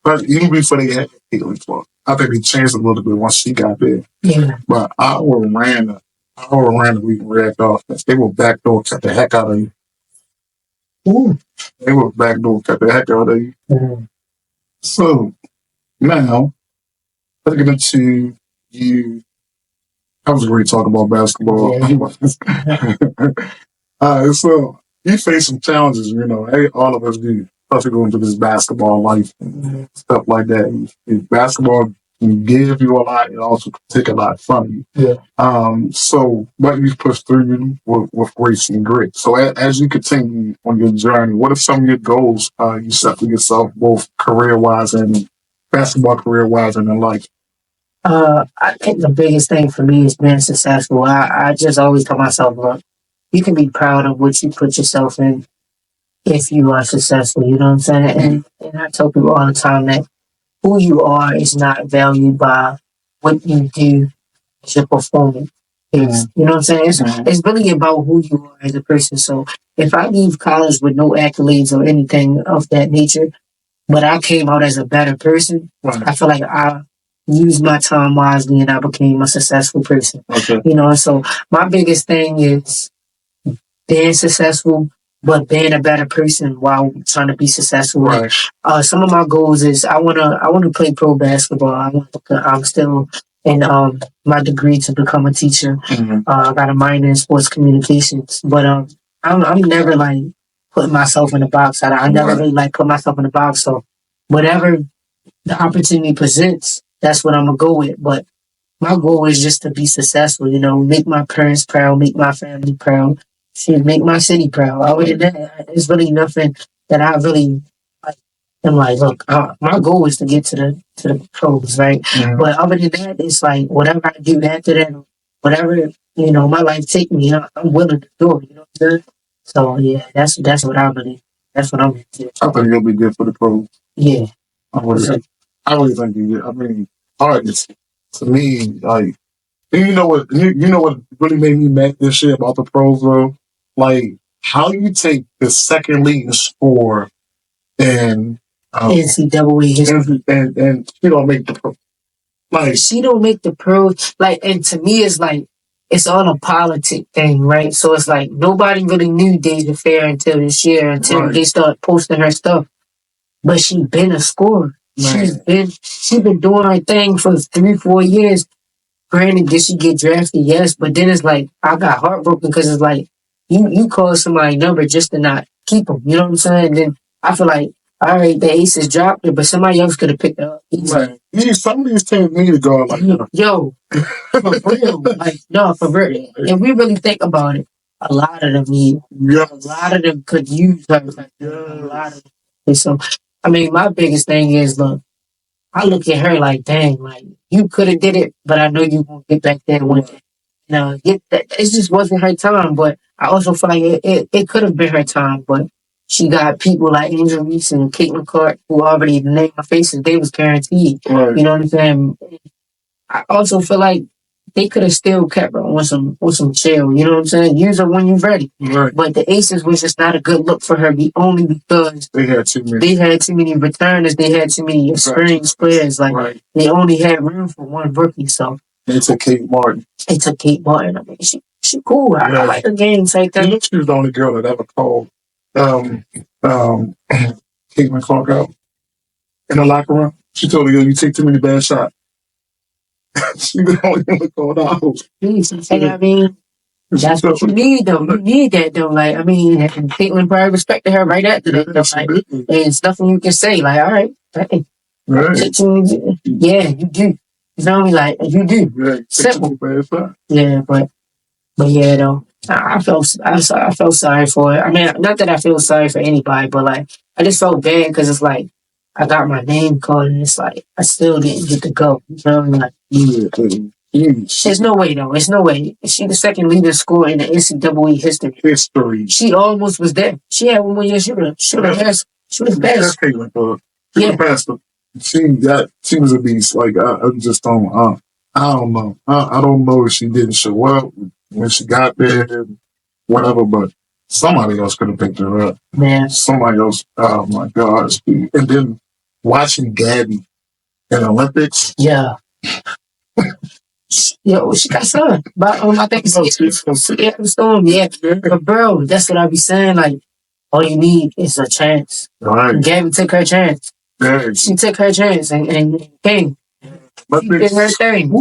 A: but even before they had Caitlin Clark, I think they changed a little bit once she got there.
B: Yeah.
A: But our ran the reading react offense. They will backdoor cut the heck out of you.
B: Ooh.
A: They will backdoor cut the heck out of you. Mm. So now, let's get into you. I was great talking about basketball. Yeah. So you face some challenges, you know. All of us do, especially going through this basketball life and stuff like that. Basketball can give you a lot, it also can take a lot from you. Yeah. So, but you push through with grace and grit. So, as you continue on your journey, what are some of your goals you set for yourself, both career-wise and basketball career-wise and in life?
B: I think the biggest thing for me is being successful. I just always tell myself, look, you can be proud of what you put yourself in if you are successful, you know what I'm saying? And I tell people all the time that who you are is not valued by what you do as your performance. It's, you know what I'm saying? It's really about who you are as a person. So if I leave college with no accolades or anything of that nature, but I came out as a better person, I feel like I used my time wisely and I became a successful person. Okay. You know, so my biggest thing is being successful, but being a better person while trying to be successful. Right. Some of my goals is I wanna play pro basketball. I'm still in my degree to become a teacher. Mm-hmm. I got a minor in sports communications, but I'm never like putting myself in a box. I never really like put myself in a box. So whatever the opportunity presents, that's what I'm gonna go with. But my goal is just to be successful, you know, make my parents proud, make my family proud, make my city proud. Other than that, there's really nothing that I really like. I'm like, look, my goal is to get to the pros, right? Mm-hmm. But other than that, it's like whatever I do after that, whatever, you know, my life take me, I'm willing to do it. You know what I'm saying? So yeah, that's what I believe. That's what I'm going to do.
A: I think you'll be good for the pros.
B: Yeah.
A: I really think you. I mean, artists, to me, like, you know what really made me mad this year about the pros, though? Like, how you take the second leading scorer and
B: NCAA history,
A: and she don't make the pro. Like,
B: she don't make the pros. Like, and to me, it's like it's all a politic thing, right? So it's like nobody really knew Deja Fair until this year, until they start posting her stuff. But she been a scorer. Right. She's been doing her thing for 3-4 years. Granted, did she get drafted? Yes, but then it's like I got heartbroken because it's like you call somebody's number just to not keep them. You know what I'm saying? And then I feel like, all right, the aces dropped it, but somebody else could have picked it up.
A: Right. Yeah, some of these teams need to go like that.
B: Yo, for real, like no, for real. And we really think about it. a lot of them need.
A: Yes.
B: A lot of them could use her.
A: Yes.
B: A lot of them. And so, I mean, my biggest thing is, look, I look at her like, dang, like you could have did it, but I know you won't get back there one day. You know, it just wasn't her time. But I also feel like it could have been her time, but she got people like Angel Reese and Caitlin Clark who already named my faces. They was guaranteed.
A: Right.
B: You know what I'm saying? I also feel like they could have still kept her on some chill. You know what I'm saying? Use her when you're ready.
A: Right.
B: But the Aces was just not a good look for her, only because
A: they had too many.
B: They had too many returners. They had too many experienced players. Like they only had room for one rookie. So
A: they took Kate Martin.
B: I mean, she cool. I like her game type thing.
A: You know, she was the only girl that ever called Caitlin Clark out in the locker room. She told her, "Yo, you take too many bad shots." She was the only one that called out.
B: I mean, that's what you need, though. You need that, though. Like, I mean, and Caitlin probably respected her right after that. Like, and it's nothing you can say. Like, all right, hey, yeah, you do. You know what I mean? Like, you do.
A: Yeah,
B: simple. Yeah, but yeah, though. I felt sorry for it. I mean, not that I feel sorry for anybody, but like I just felt bad because it's like I got my name called and it's like I still didn't get to go. You know what I mean? Like, there's no way though. There's no way. She the second leading scorer in the NCAA history. She almost was there. She had 1 more year. She would have passed. She would have passed.
A: She would have passed her. She was a beast. Like I just don't. I don't know. I don't know if she didn't show up when she got there, whatever. But somebody else could have picked her up.
B: Man,
A: somebody else. Oh my gosh! And then watching Gabby in Olympics.
B: Yeah. Yo, she got signed. But I think it's Storm. Yeah. But bro, that's what I be saying. Like, all you need is a chance.
A: Right.
B: Gabby took her chance.
A: Dang.
B: She took her chance and came. She did her thing.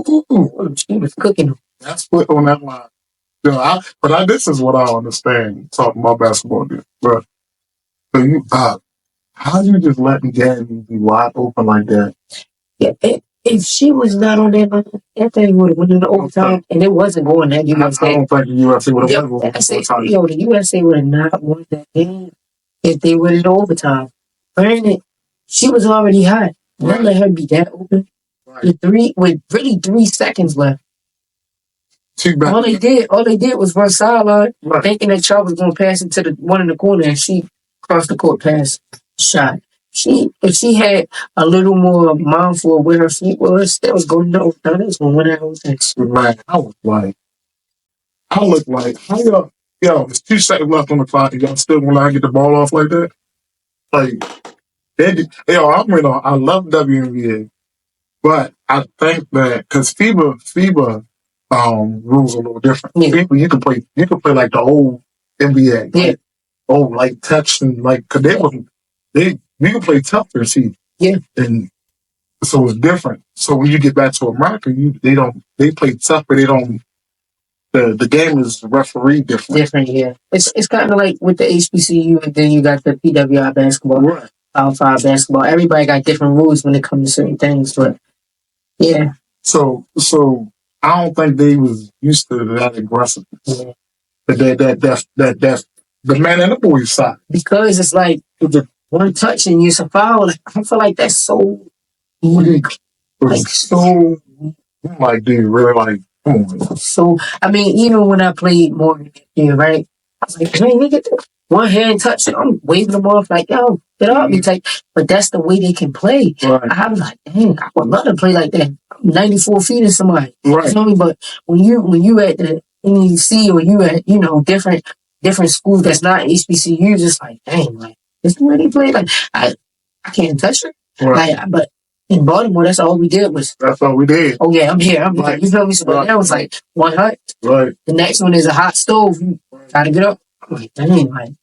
B: She was cooking.
A: That's what on that line. You know, this is what I understand talking about basketball, but so you, how you just letting Gabby be wide open like that?
B: Yeah, if she was not on that thing would have went into overtime, and it wasn't going that USA.
A: I don't think the USA would have won overtime.
B: Yo, the USA would have not won that game if they went into overtime. Granted, she was already hot. Don't let her be that open. Right. With 3 seconds left. All they did was run sideline, thinking that Charles was going to pass it to the one in the corner, and she crossed the court pass, shot. If she had a little more mindful of where her feet was, that was going to overtime. That was going to win that whole thing.
A: Man, I look like, how y'all, there's 2 seconds left on the clock, and y'all still want to get the ball off like that? Like, I love WNBA, but I think that because FIBA rules a little different. Yeah. FIBA, you can play like the old NBA.
B: Yeah.
A: Like touch and like, cause we can play tough this season.
B: Yeah.
A: And so it's different. So when you get back to America, they play tough, but they don't. The game is referee different.
B: Different, yeah. It's kind of like with the HBCU, and then you got the PWI basketball,
A: right.
B: Power 5 basketball. Everybody got different rules when it comes to certain things, but yeah.
A: So I don't think they was used to that aggressiveness. Yeah. That the man and the boys side.
B: Because it's like one touch and you're a foul. I feel like that's so weak.
A: Like, do you really like?
B: So, I mean, even when I played more, right? I was like, man, you get the one hand touch, and I'm waving them off like, yo, get off me, type. But that's the way they can play.
A: Right.
B: I was like, dang, I would love to play like that. I'm 94 feet in somebody.
A: Right.
B: You know me? But when you at the NEC or you at different schools that's not HBCUs, it's like, dang, like this is the way they play. Like I can't touch it.
A: Right.
B: Like, but in Baltimore, that's all we did was.
A: That's all we did.
B: Oh yeah, I'm here. I'm like, you feel me? So that was like one hut.
A: Right.
B: The next one is a hot stove. You gotta get up. I'm like, dang, like,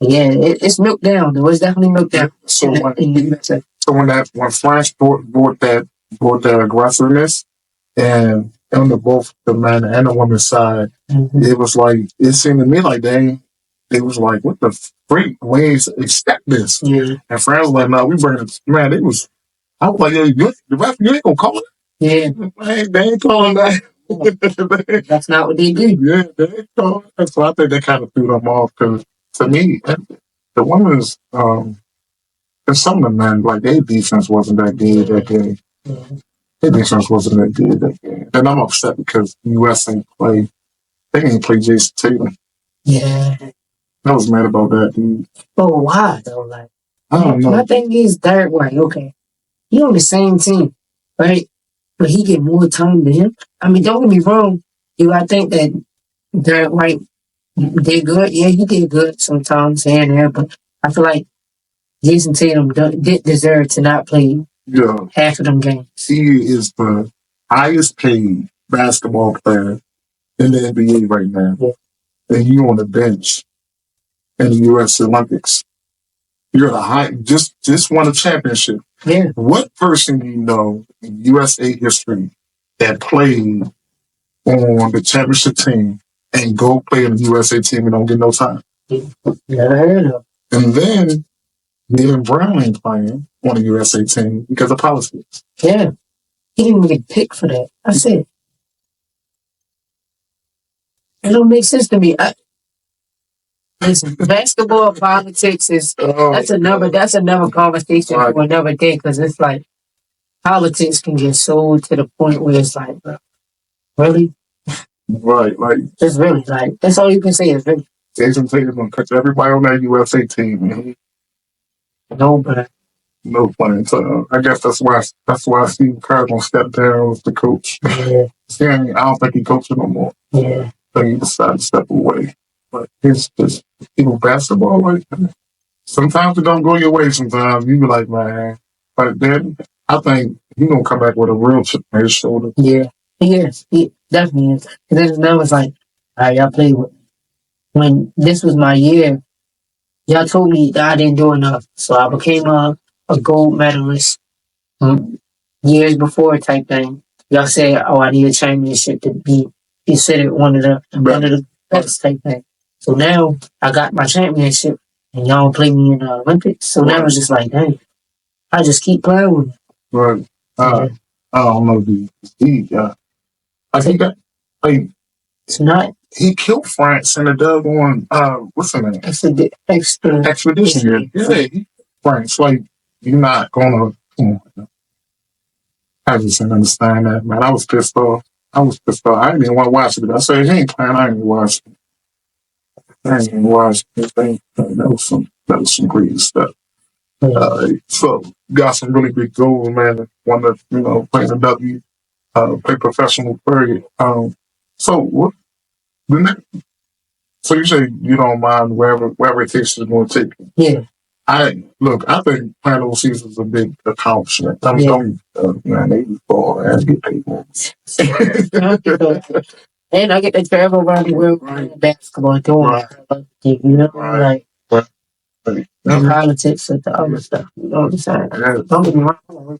B: yeah, it's milked down. Though. It's definitely milked down.
A: So when France brought that aggressiveness, and on both the man and the woman's side, it was like it seemed to me like they was like, what the freak? We ain't expect this.
B: Yeah.
A: And France was like, no, we bring it. Man, it was. I was like, yo, the ref, you ain't gonna call it.
B: Yeah.
A: They ain't calling that.
B: That's not what they do.
A: Yeah, so I think they kind of threw them off because to me, the women's, and some of the men, like their defense wasn't that good that game. Their defense wasn't that good that game. And I'm upset because the US ain't play. They didn't play Jason Tatum.
B: Yeah.
A: I was mad about that, dude.
B: But why though? Like,
A: I don't know.
B: My thing is Derek White. Okay, he on the same team, right? But he get more time than him. I mean, don't get me wrong. I think that Derek White did good. Yeah, he did good sometimes here and there. But I feel like Jason Tatum did deserve to not play half of them games.
A: He is the highest paid basketball player in the NBA right now. Yeah. And you on the bench in the U.S. Olympics. You're the high, just won a championship.
B: Yeah.
A: What person do you know in USA history that played on the championship team and go play in the USA team and don't get no time?
B: Never heard of.
A: And then Jaylen Brown ain't playing on the USA team because of politics.
B: Yeah. He didn't even get picked for that. I said, it don't make sense to me. Listen, basketball politics is that's another conversation for another day because it's like politics can get so to the point where it's like, really?
A: Right, like
B: it's really like that's all you can say is really.
A: Jason Tatum's gonna catch everybody on that USA team, man. No playing. So I guess that's why Steve Kerr gonna step down as the coach.
B: Yeah.
A: I don't think he coaches no more.
B: Yeah.
A: So he decided to step away. But it's just people basketball like sometimes it don't go your way. Sometimes you be like, man. But then I think he's gonna come back with a real chip on his shoulder.
B: Yeah, he is. He definitely is. And then that was like, all right, y'all played with. When this was my year, y'all told me that I didn't do enough, so I became a gold medalist years before type thing. Y'all said, oh, I need a championship to be considered one of the best type thing. So now I got my championship, and y'all play me in the Olympics. So now it's just like, dang, I just keep playing with it.
A: Right. I don't know, dude. I think that
B: it's not.
A: He killed France in the doggone what's the name? Expedition. Yeah, France. Like you're not gonna. I just didn't understand that, man. I was pissed off. I didn't even want to watch it. I said, he ain't playing. I ain't watch it. That was some great stuff. So got some really big goals, man. Want to, play the W, play professional period. So what? So you say you don't mind wherever it takes is going to take you.
B: Yeah.
A: I think playing those seasons is a big accomplishment. Man, they ball and get paid more.
B: And I get to travel around the world playing basketball doing it. Like the politics and the other stuff. You know what I'm saying? Don't get me wrong.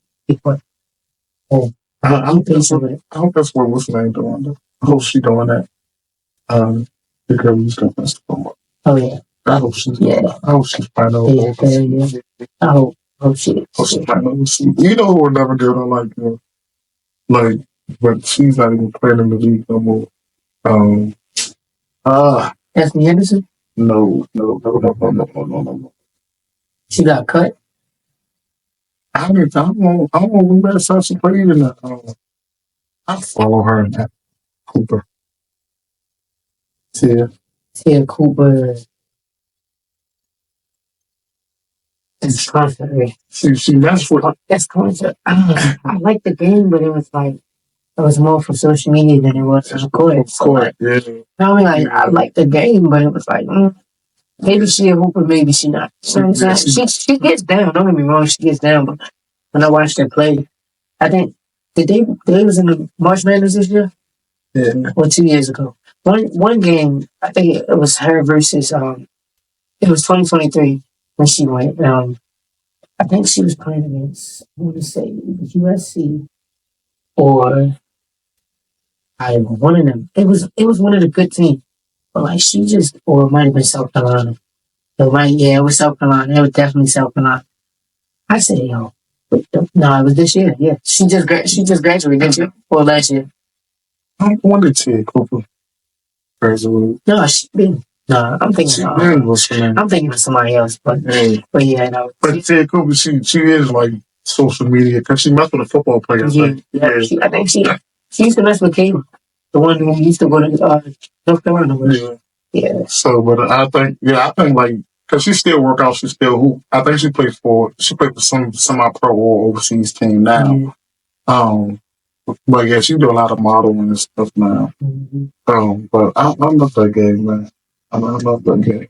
B: I'm patient with it.
A: I hope that's what what's name doing. I hope she's doing that. Because we still basketball.
B: Oh yeah.
A: I hope she's fine.
B: I hope she is.
A: You know who will never get on like, but she's not even playing in the league no more.
B: Anthony Henderson?
A: No.
B: She got cut?
A: I don't know when last time she played in that. I follow her in that. Cooper.
B: Tia Cooper. It's constantly. That's constant. I like the game, but it was like it was more for social media than it was for the court. I like the game, but it was like maybe she a hooper, maybe she not. So she gets down. Don't get me wrong, she gets down. But when I watched her play, I think they was in the March Madness this year.
A: Yeah.
B: Or 2 years ago. One game, I think it was her versus it was 2023 when she went. I think she was playing against, I want to say, USC or one of them. It was one of the good teams. But like or it might have been South Carolina. It was South Carolina. It was definitely South Carolina. I said, no, it was this year. Yeah, she just graduated, didn't she? Or last year.
A: I wonder Ted Cooper graduated.
B: No, she been. No, I'm thinking. I'm thinking of somebody else, but yeah, no.
A: But Ted Cooper, she is like social media because she messed with a football player.
B: Yeah. I think she used to mess with Caleb, the one who used to go to North Carolina with. Yeah. So,
A: but I think like because she still work out, she still hoop. I think she played for some semi-pro or overseas team now. Yeah. But yeah, she do a lot of modeling and stuff now. But I love that game, man. I love that game.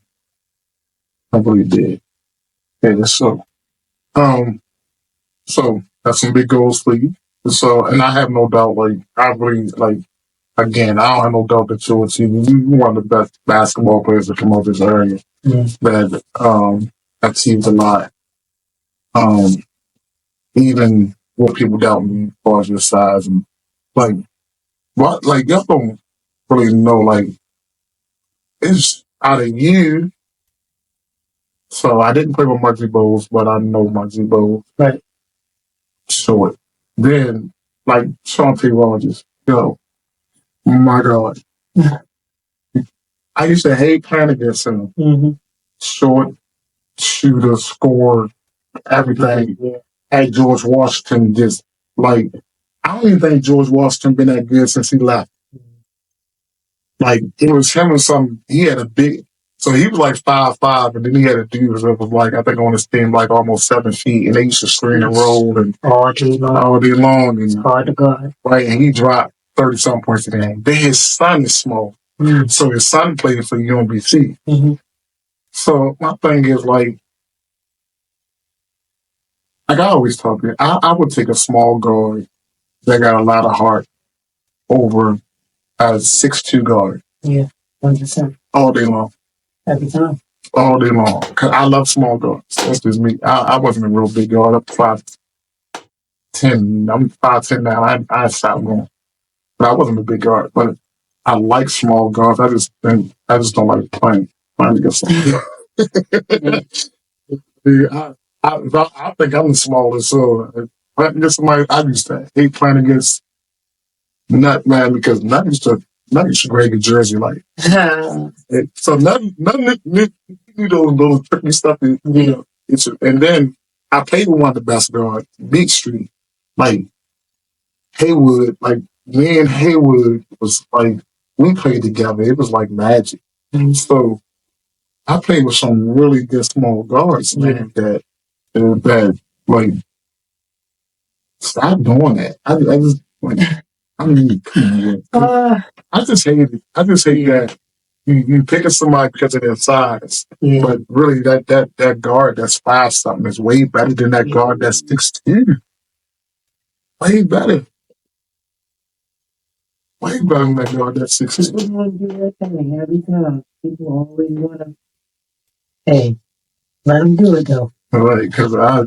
A: I really did. Yeah, so that's some big goals for you. So, and I have no doubt, like, I really, like, again, I don't have no doubt that you're one of the best basketball players to come out this area. That achieved a lot. Even with people doubting me as far as your size and like what y'all don't really know, like, it's out of you. So I didn't play with Muggsy Bowles, but I know Muggsy Bowles. Right. Short. Then, like, Sean T. Rogers. Yo, my God. I used to hate playing against him. Short, shooter, score, everything. At George Washington, just, like, I don't even think George Washington been that good since he left. Like, it was him and some, he had a big, so he was like 5'5", and then he had a dude that was like, I think on his team, like almost 7 feet, and they used to screen and roll and all day long. And, hard to guard. Right, and he dropped 30-something points a game. Then his son is small. So his son played for UMBC. So my thing is, like I always tell you, I would take a small guard that got a lot of heart over a 6'2" guard. Yeah, 100%. All day long. Every time. All day long. Because I love small guards. That's just me. I wasn't a real big guard. I'm 5'10". I'm 5'10" now. I stopped going. But I wasn't a big guard. But I like small guards. I just don't like playing against them. I think I'm the smallest. So playing against somebody, I used to hate playing against Nut, man, because Nut used to grab your jersey like. So Nut you those little tricky stuff. And, and then I played with one of the best guards, Beach Street, like Haywood. Like me and Haywood was like we played together. It was like magic. So I played with some really good small guards, man. That like stop doing that. I just like. I mean, I just hate it. I just hate that you picking somebody because of their size, but really that guard that's 5-something is way better than that guard that's 6'2". Way better. Way better than that guard that's 6'2". People want to do that thing every time. People always want to. Hey, let them do it though. Right, because I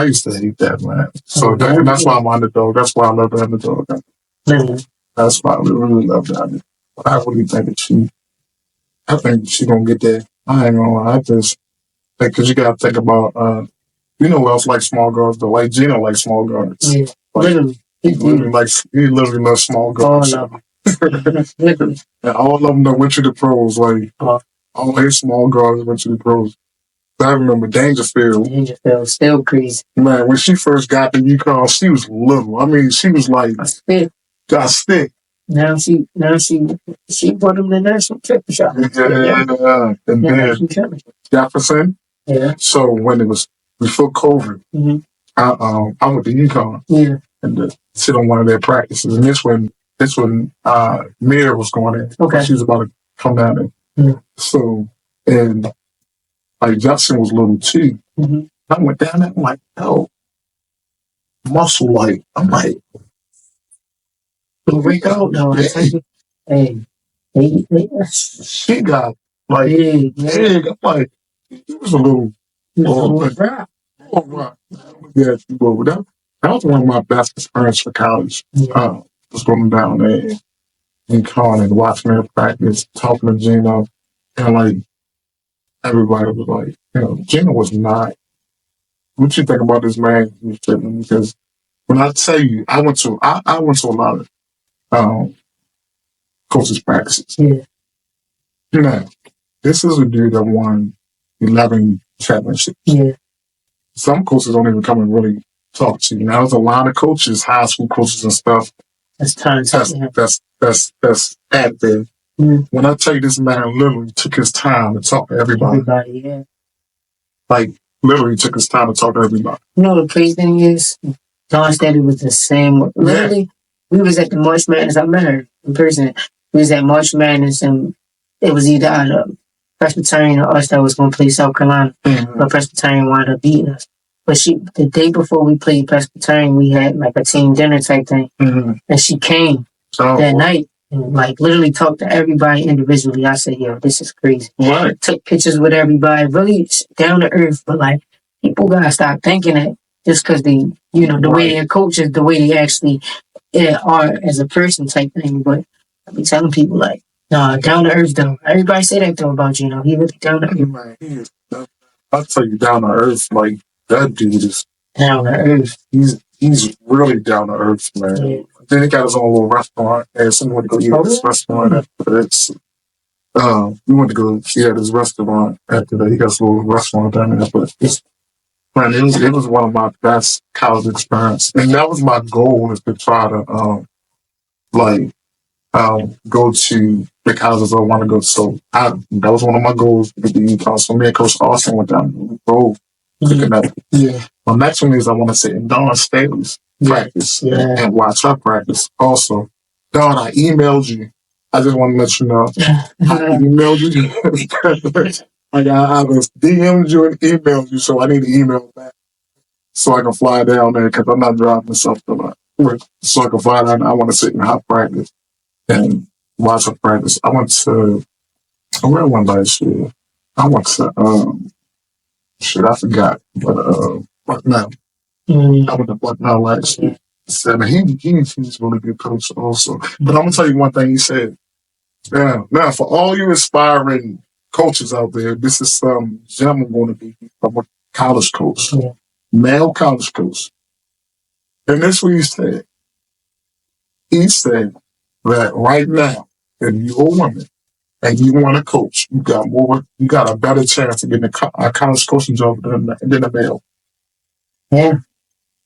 A: used to hate that, man. So that's why I'm Underdawg. That's why I love the Underdawg. That's why I really love that. I really think that I think she gonna get there. I ain't gonna lie. I just think because you gotta think about you know who else like small girls though? Like Gino likes small girls. Yeah. Like, he literally loves small girls. All of them. And all of them that went to the pros. Like all his small girls went to the pros. I remember Dangerfield. Dangerfield, still crazy. Man, when she first got to UConn, she was little. I mean, she was like got stick. Now she brought him the national championship. Yeah. And then Jefferson. Yeah. So when it was before COVID, I went to UConn. Yeah. And sit on one of their practices. And this when Mayor was going in. Okay. She was about to come down there. Yeah. So and like Jefferson was little too. I went down there. I'm like, oh, muscle like. I'm like. Break out now. Hey, she got like big. I'm like, it was a little rap. Yeah, that was one of my best experiences for college. Was going down there in Con and watching her practice, talking to Gino, and like everybody was like, Gino was not. What you think about this man? Because when I tell you, I went to a lot of coaches' practices. Yeah. You know, this is a dude that won 11 championships. Yeah. Some coaches don't even come and really talk to you. Now, there's a lot of coaches, high school coaches and stuff. That's at there. Mm. When I tell you this man literally took his time to talk to everybody. Yeah. Like, literally took his time to talk to everybody. You know, the crazy thing is, John Stanley was the same. Literally, we was at the March Madness. I met her in person. We was at March Madness, and it was either Presbyterian or us that was going to play South Carolina. Mm-hmm. But Presbyterian wound up beating us. But the day before we played Presbyterian, we had like a team dinner type thing. Mm-hmm. And she came that night and like literally talked to everybody individually. I said, yo, this is crazy. Right. Took pictures with everybody, really down to earth. But like, people got to stop thinking that just because they, the way they're coaches, the way they actually are as a person type thing. But I be telling people like, nah, down to earth though. Everybody say that though about he really down to earth. I'll tell you, down to earth, like that dude is down to earth. He's really down to earth, man. Yeah. Then he got his own little restaurant, and someone went to go eat at this restaurant. We went to go eat at his restaurant after that. He got his little restaurant down there, but man, it was one of my best college experiences, and that was my goal, is to try to go to the colleges I want to go to. So that was one of my goals to be UConn. So me and Coach Austin went down and drove to Connecticut. Yeah. My next one is I want to sit in Dawn Staley's practice and watch her practice also. Dawn, I emailed you. I just want to let you know. I emailed you. I was DM'd you and emailed you, so I need to email back so I can fly down there because I'm not driving myself to work. So I can fly down there. I want to sit in her practice and watch her practice. I went last year. I went to, I forgot, but, Bucknell. I went to Bucknell last year. So, he's a really good coach also. But I'm going to tell you one thing he said. Yeah, now, for all you aspiring coaches out there, this is some gentleman going to be from a college coach, male college coach. And this is what he said. He said that right now, if you're a woman and you want to coach, you got a better chance of getting a college coaching job than a male. Yeah.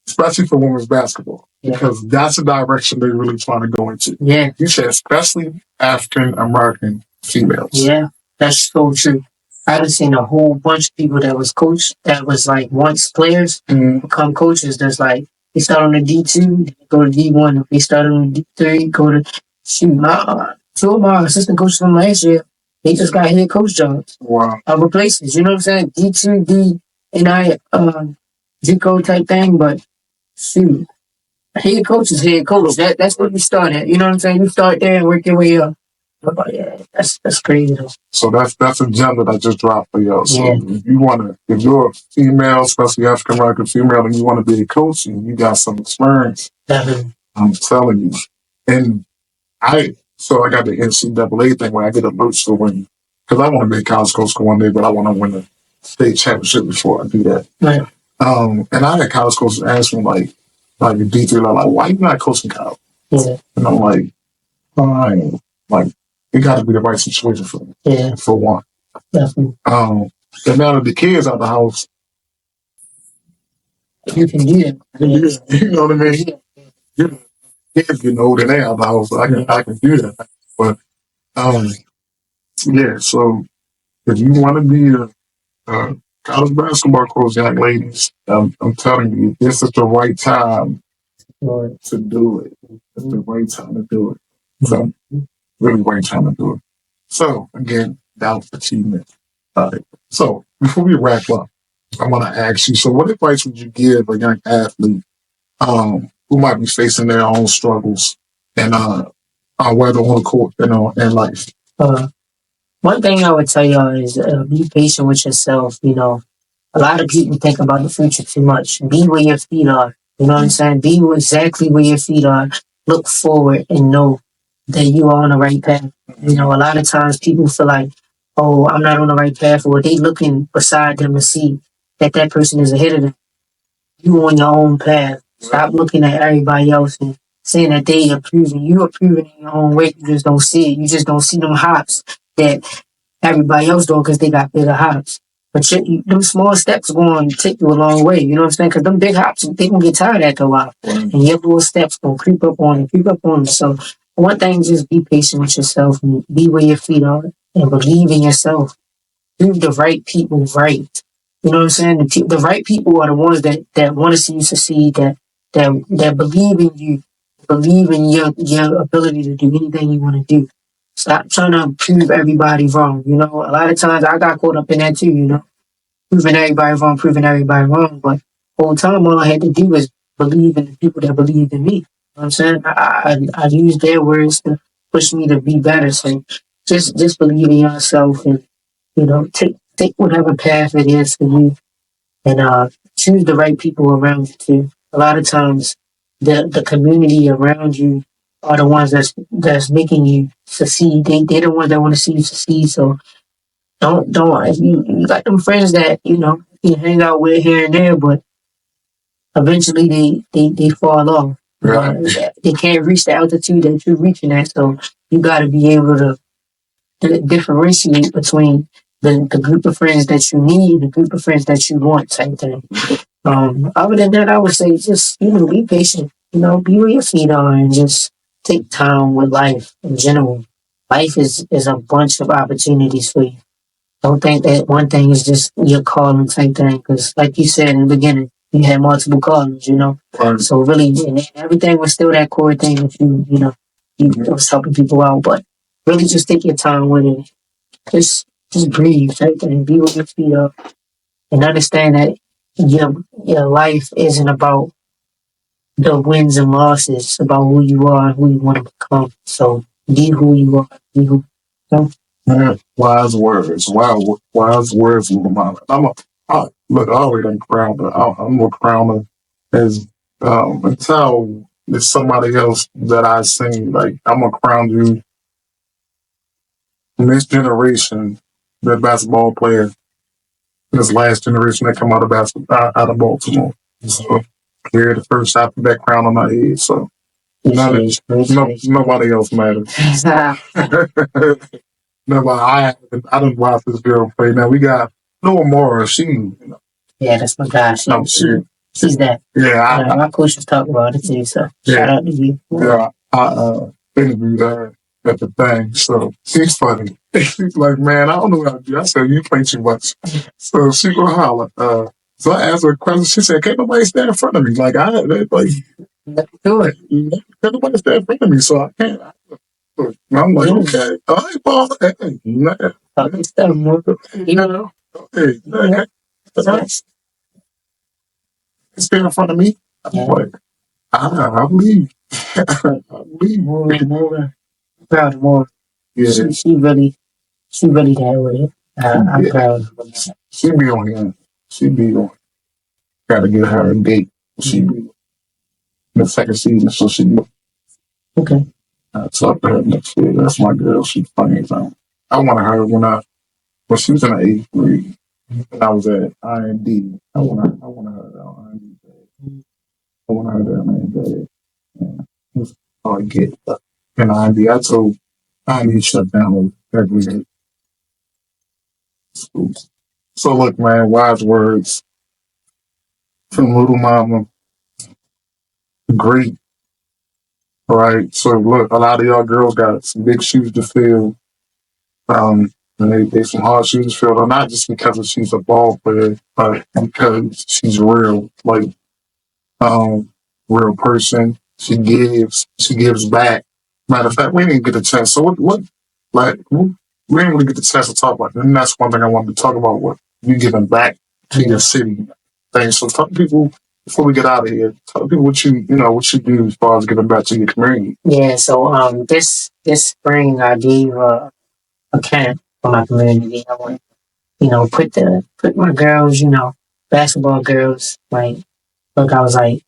A: Especially for women's basketball. Yeah. Because that's the direction they're really trying to go into. Yeah. You said especially African American females. Yeah, that's so true. I've seen a whole bunch of people that was coached, that was like once players, become coaches. That's like, they start on the D2, go to D1. If they start on the D3, go to, two of my assistant coaches from last year, they just got head coach jobs. Wow. Other places, you know what I'm saying? D2, D, and G-code type thing, but shoot, head coach is head coach. That's where you start at. You know what I'm saying? You start there and work your way up. But yeah, that's crazy though. So that's a gem that I just dropped for y'all. So if you're a female, especially African American female, and you want to be a coach and you got some experience, I'm telling you. And I got the NCAA thing where I get alerts to win, because I want to be a college coach one day, but I want to win a state championship before I do that. Right. And I had college coaches ask me like the D3, like, why you not coaching college? Yeah. And I'm like, fine. Like, it got to be the right situation for me. Yeah. For one. Definitely. And now that the kids out the house, you can do it. You know what I mean? Yeah. Kids getting older, they out the house, I can do that. But so if you want to be a college basketball coach, young ladies, I'm telling you, this is the right time to do it. It's the right time to do it. So, really right time to do it. So, again, that was achievement. All right. So, before we wrap up, I want to ask you, so what advice would you give a young athlete who might be facing their own struggles and whether on the court, in life? One thing I would tell y'all is be patient with yourself. A lot of people think about the future too much. Be where your feet are. You know what I'm saying? Be exactly where your feet are. Look forward and know that you are on the right path. A lot of times people feel like, oh, I'm not on the right path, or they looking beside them to see that person is ahead of them. You on your own path. Stop looking at everybody else and
B: saying that they approving, you approving in your own way. You just don't see it. You just don't see them hops that everybody else doing because they got bigger hops. But them small steps going to take you a long way. You know what I'm saying? Because them big hops, they going to get tired after a while. And your little steps going to creep up on you, creep up on you. So one thing, just be patient with yourself and be where your feet are and believe in yourself. Prove the right people right. You know what I'm saying? The right people are the ones that want to see you succeed, that believe in you, believe in your ability to do anything you want to do. Stop trying to prove everybody wrong. You know, a lot of times I got caught up in that too, you know, proving everybody wrong, proving everybody wrong. But whole time, all I had to do was believe in the people that believed in me. You know what I'm saying? I used their words to push me to be better. So just believe in yourself and, you know, take whatever path it is for you and choose the right people around you too. A lot of times, the community around you are the ones that's making you succeed. They're the ones that want to see you succeed. So don't if you got them friends that you know you hang out with here and there, but eventually they fall off. Right. They can't reach the altitude that you're reaching at. So you got to be able to differentiate between the group of friends that you need, the group of friends that you want, type thing. Other than that, I would say just be patient. Be where your feet are and just take time with life in general. Life is a bunch of opportunities for you. Don't think that one thing is just your calling type thing, because like you said in the beginning, you had multiple callings. Right. So really, and everything was still that core thing that you was helping people out, but really just take your time with it. Just breathe, type thing. Be with your feet up, and understand that your life isn't about the wins and losses. It's about who you are and who you want to become. So be who you are. Be who.
A: Wise words. Wow, wise words, little mama. Look, I already done crowned her. I'm gonna crown her as until it's somebody else that I sing. Like I'm gonna crown you in this generation, the basketball player, this last generation that come out of out of Baltimore. So clear the first alphabet crown on my head. So nobody else matters. No, but I didn't watch this girl play. Now we got Noah Mora.
B: Yeah, that's my guy. She's that.
A: Yeah,
B: my coach was talking about it too. So shout out to you.
A: Yeah, I interviewed her at the thing. So she's funny. She's like, man, I don't know what I do. I said, you play too much. So she go holler. So I asked her a question. She said, can't nobody stand in front of me? Like
B: do it.
A: Can't nobody stand in front of me, so I can't. And I'm like, okay, all right, Paul. Hey, man. Hey, stand in front of me. I'm like, I believe. I believe
B: more. Proud more. Yeah. She really that way. I'm proud of her.
A: She be on here. She be on. Gotta get her a date. She be in the second season, so she be.
B: Okay.
A: I'll talk to her next week. That's my girl. She's funny as hell. I wanted her when she was in the 8th grade. And I was at IND. I wanted her at IND. I wanted her there, man. And that's all I get. And IND, I told IND shut down every day. So look, man, wise words from Little Mama. Great. All right. So look, a lot of y'all girls got some big shoes to fill. And they some hard shoes to fill, not just because she's a ball player, but because she's real, like real person. She gives back. Matter of fact, we didn't get a chance. So we didn't really get the chance to talk about it. And that's one thing I wanted to talk about, what you giving back to your city things. So talk to people before we get out of here. Tell people what you do as far as giving back to your community.
B: Yeah, so this spring I gave a camp for my community. I want put my girls, basketball girls, like look, I was like,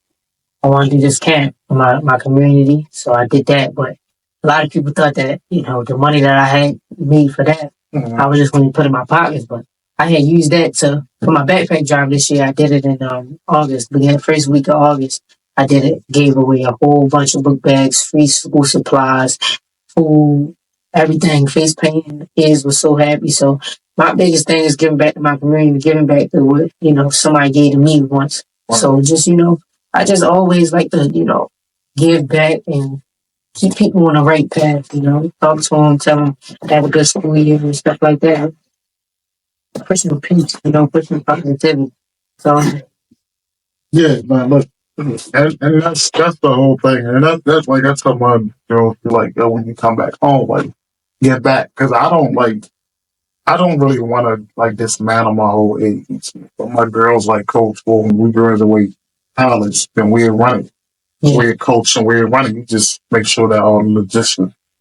B: I want to do this camp for my community, so I did that. But a lot of people thought that the money that I had made for that, I was just going to put in my pockets. But I had used that for my backpack drive this year. I did it in August, beginning first week of August. I did it, gave away a whole bunch of book bags, free school supplies, food, everything. Face painting, kids was so happy. So my biggest thing is giving back to my community, giving back to what, somebody gave to me once. Wow. So just, I just always like to, give back and keep people on the right path, talk to them, tell them have a good school year and stuff like that. Pushing peace, pushing positivity. So
A: yeah, man, look, and that's the whole thing, and that's like I tell my girls, like, when you come back home, like, get back, because I don't really want to like dismantle my whole agency. But my girls like coach, well, when we graduate college, then we're running, we're coaching, we're running. You just make sure that all the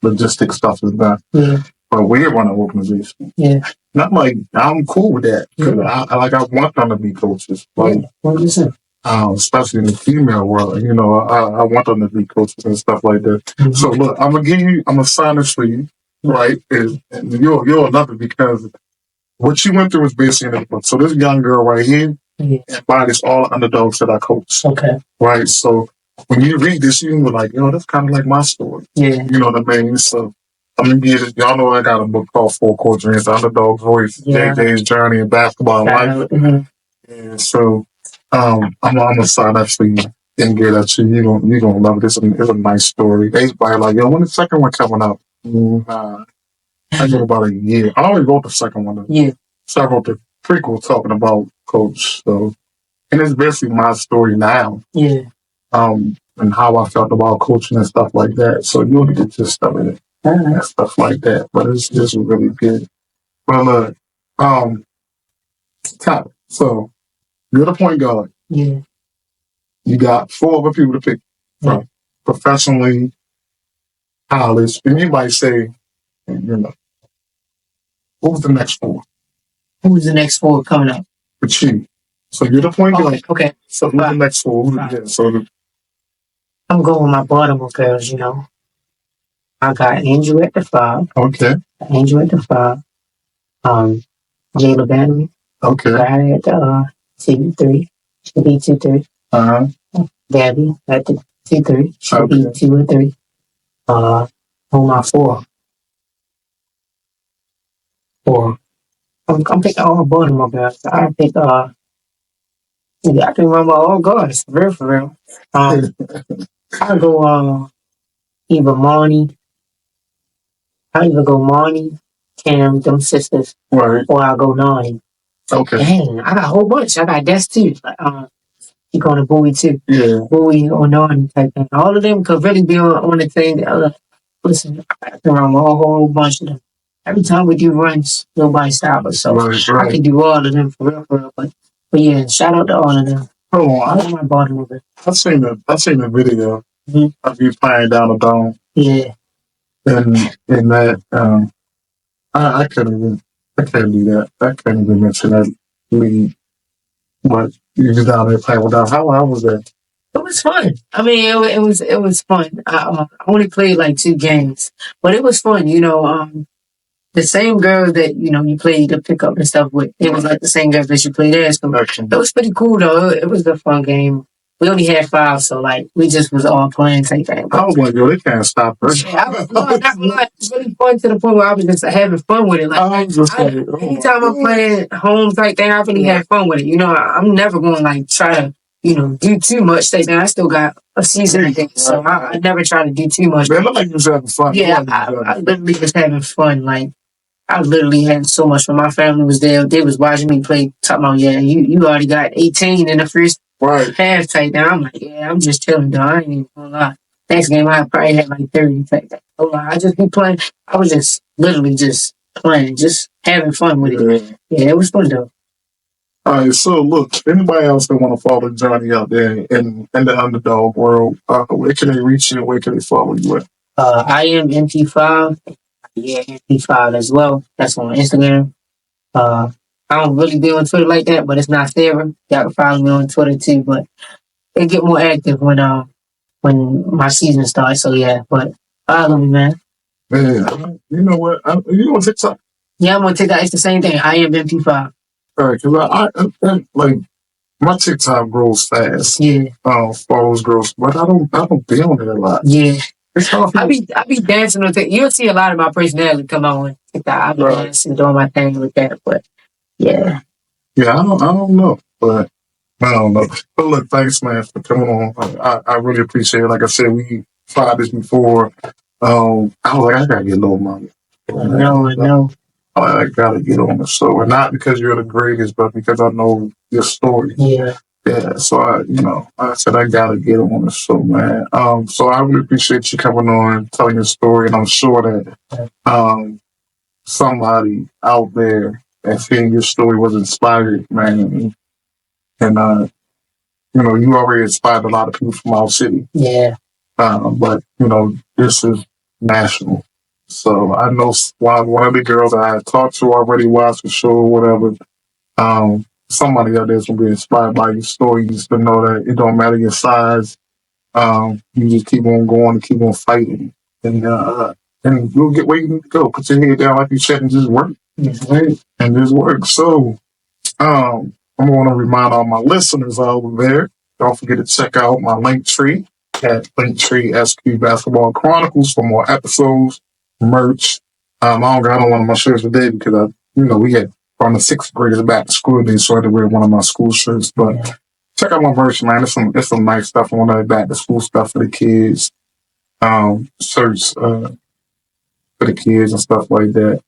A: logistic stuff is done. Yeah. But we're running organization. Yeah. And I'm cool with that because I want them to be coaches. Like, 100%. Especially in the female world, I want them to be coaches and stuff like that. Mm-hmm. So look, I'm gonna sign this for you, right? And you'll love it because what you went through was basically in the book. So this young girl right here embodies all the underdogs that I coach. Okay. Right. So when you read this, you can be like, that's kind of like my story. Yeah. You know what I mean? So y'all know I got a book called Four Core Dreams, The Underdog's Voice, JJ's Journey in Basketball and Life. Mm-hmm. And so I'm gonna sign up for you and get at you. You're gonna love it. It's a nice story. Everybody like, when the second one coming out? I did about a year. I already wrote the second one. Yeah. So I wrote the prequel talking about Coach. So, and it's basically my story now. Yeah. And how I felt about coaching and stuff like that. So you'll get just stuff in it and stuff like that. But it's just really good. Well, top. So you're the point guard. Yeah. You got 4 other people to pick from, professionally, college, and you might say, what was the next 4?
B: Who's the next 4 coming up?
A: With you. So you're the point guard.
B: Okay.
A: So who's the next 4?
B: I'm going with my Baltimore girls, I got Angel at the 5. Okay. Angel at the 5. Jayla Battery. Okay. Got at the 2-3. She'll be 2-3. Uh-huh. Gabby at the 2-3. She'll be 2-3. On my 4. I'm picking all Baltimore guys. I pick I can remember all guys, for real. I go either Marnie. I either go Marnie, Cam, them sisters, right, or I go Nani. Okay. Dang, I got a whole bunch. I got Des too. You going to Bowie too? Yeah. Bowie or Nani type thing. All of them could really be on the thing. Listen, I can remember a whole bunch of them. Every time we do runs, nobody stops us. So right. I can do all of them for real. But yeah, shout out to all of them.
A: Oh, I bought them over. I seen the video of you playing down the dome. Yeah. And that I can't do that. I can't even mention that league. But you just down there playing without. How was that?
B: It was fun. I mean, it was fun. I only played like 2 games, but it was fun. The same girls that, you played the pickup and stuff with, it was like the same girls that you played as. So it was pretty cool though. It was a fun game. We only had 5, so we just was all playing type thing.
A: I was like, they can't stop us.
B: Yeah, it was really fun to the point where I was just having fun with it. Anytime I'm playing home type thing, I really had fun with it. I'm never going to try to, do too much type thing. I still got a season and things, so I never try to do too much.
A: Man, it looked like you was having fun.
B: Yeah, I literally was having fun. I literally had so much fun. My family was there. They was watching me play. Talking about, you already got 18 in the first half type. Now I'm like, I'm just chilling, though. I ain't even gonna lie. Next game, I probably had 30 type. I just be playing. I was just literally just playing, just having fun with it. Yeah, it was fun, though.
A: All right, so look, anybody else that want to follow Johnny out there in the underdog world, where can they reach you? Where can they follow you at?
B: I am MP5. Yeah, MP5 as well. That's on Instagram. I don't really be on Twitter like that, but it's not there. Y'all can follow me on Twitter too, but it get more active when my season starts. So yeah, but follow me, man.
A: Man, you know what? You on TikTok?
B: Yeah, I'm on TikTok. It's the same thing. I am MP5.
A: All right, because my TikTok grows fast.
B: Yeah.
A: Follows grows, but I don't be on it a lot.
B: Yeah. I be dancing with it. You'll see a lot of my personality come on TikTok. I be dancing, doing my thing with that. But yeah.
A: Yeah, I don't know, but I don't know. But look, thanks, man, for coming on. I really appreciate it. Like I said, we tried this before. I was like, I gotta get a little money.
B: I know.
A: I gotta get on the show, and not because you're the greatest, but because I know your story.
B: Yeah.
A: Yeah, so I said I gotta get on the show, man. So I really appreciate you coming on, telling your story, and I'm sure that somebody out there that's hearing your story was inspired, man. And you already inspired a lot of people from our city.
B: Yeah.
A: But this is national. So I know one of the girls I had talked to already watched the show or whatever. Somebody out there is gonna be inspired by your story. Just to know that it don't matter your size. You just keep on going and keep on fighting, and you'll get where you need to go. Put your head down, like you said, and just work. Right? And just work. So, I'm going to remind all my listeners over there. Don't forget to check out my link tree at Linktree SQ Basketball Chronicles for more episodes, merch. I don't got on one of my shirts today because we had from the sixth graders back to school. They so I had to wear one of my school shirts, but check out my merch, man. It's some nice stuff. One of the back to school stuff for the kids. Shirts for the kids and stuff like that.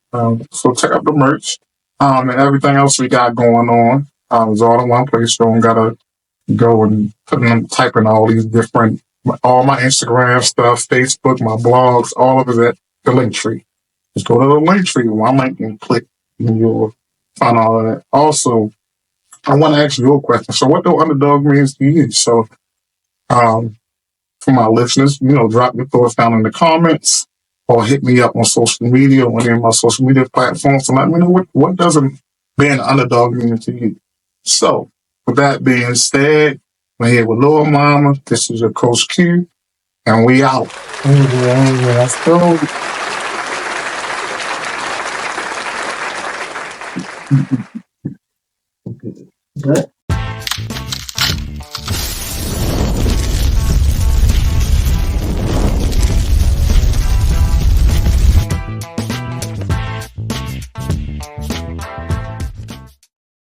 A: So check out the merch. And everything else we got going on. It's all in one place. So I don't gotta go and type in all these different, all my Instagram stuff, Facebook, my blogs, all of it at the link tree. Just go to the link tree, one link, and click, and you'll find all of that. Also, I want to ask you a question. So, what do Underdawg means to you? So, for my listeners, drop your thoughts down in the comments or hit me up on social media on any of my social media platforms and let me know what does being an underdog mean to you. So, with that being said, we're here with Lil Mama. This is your Coach Q, and we out.
B: Let's go. Good.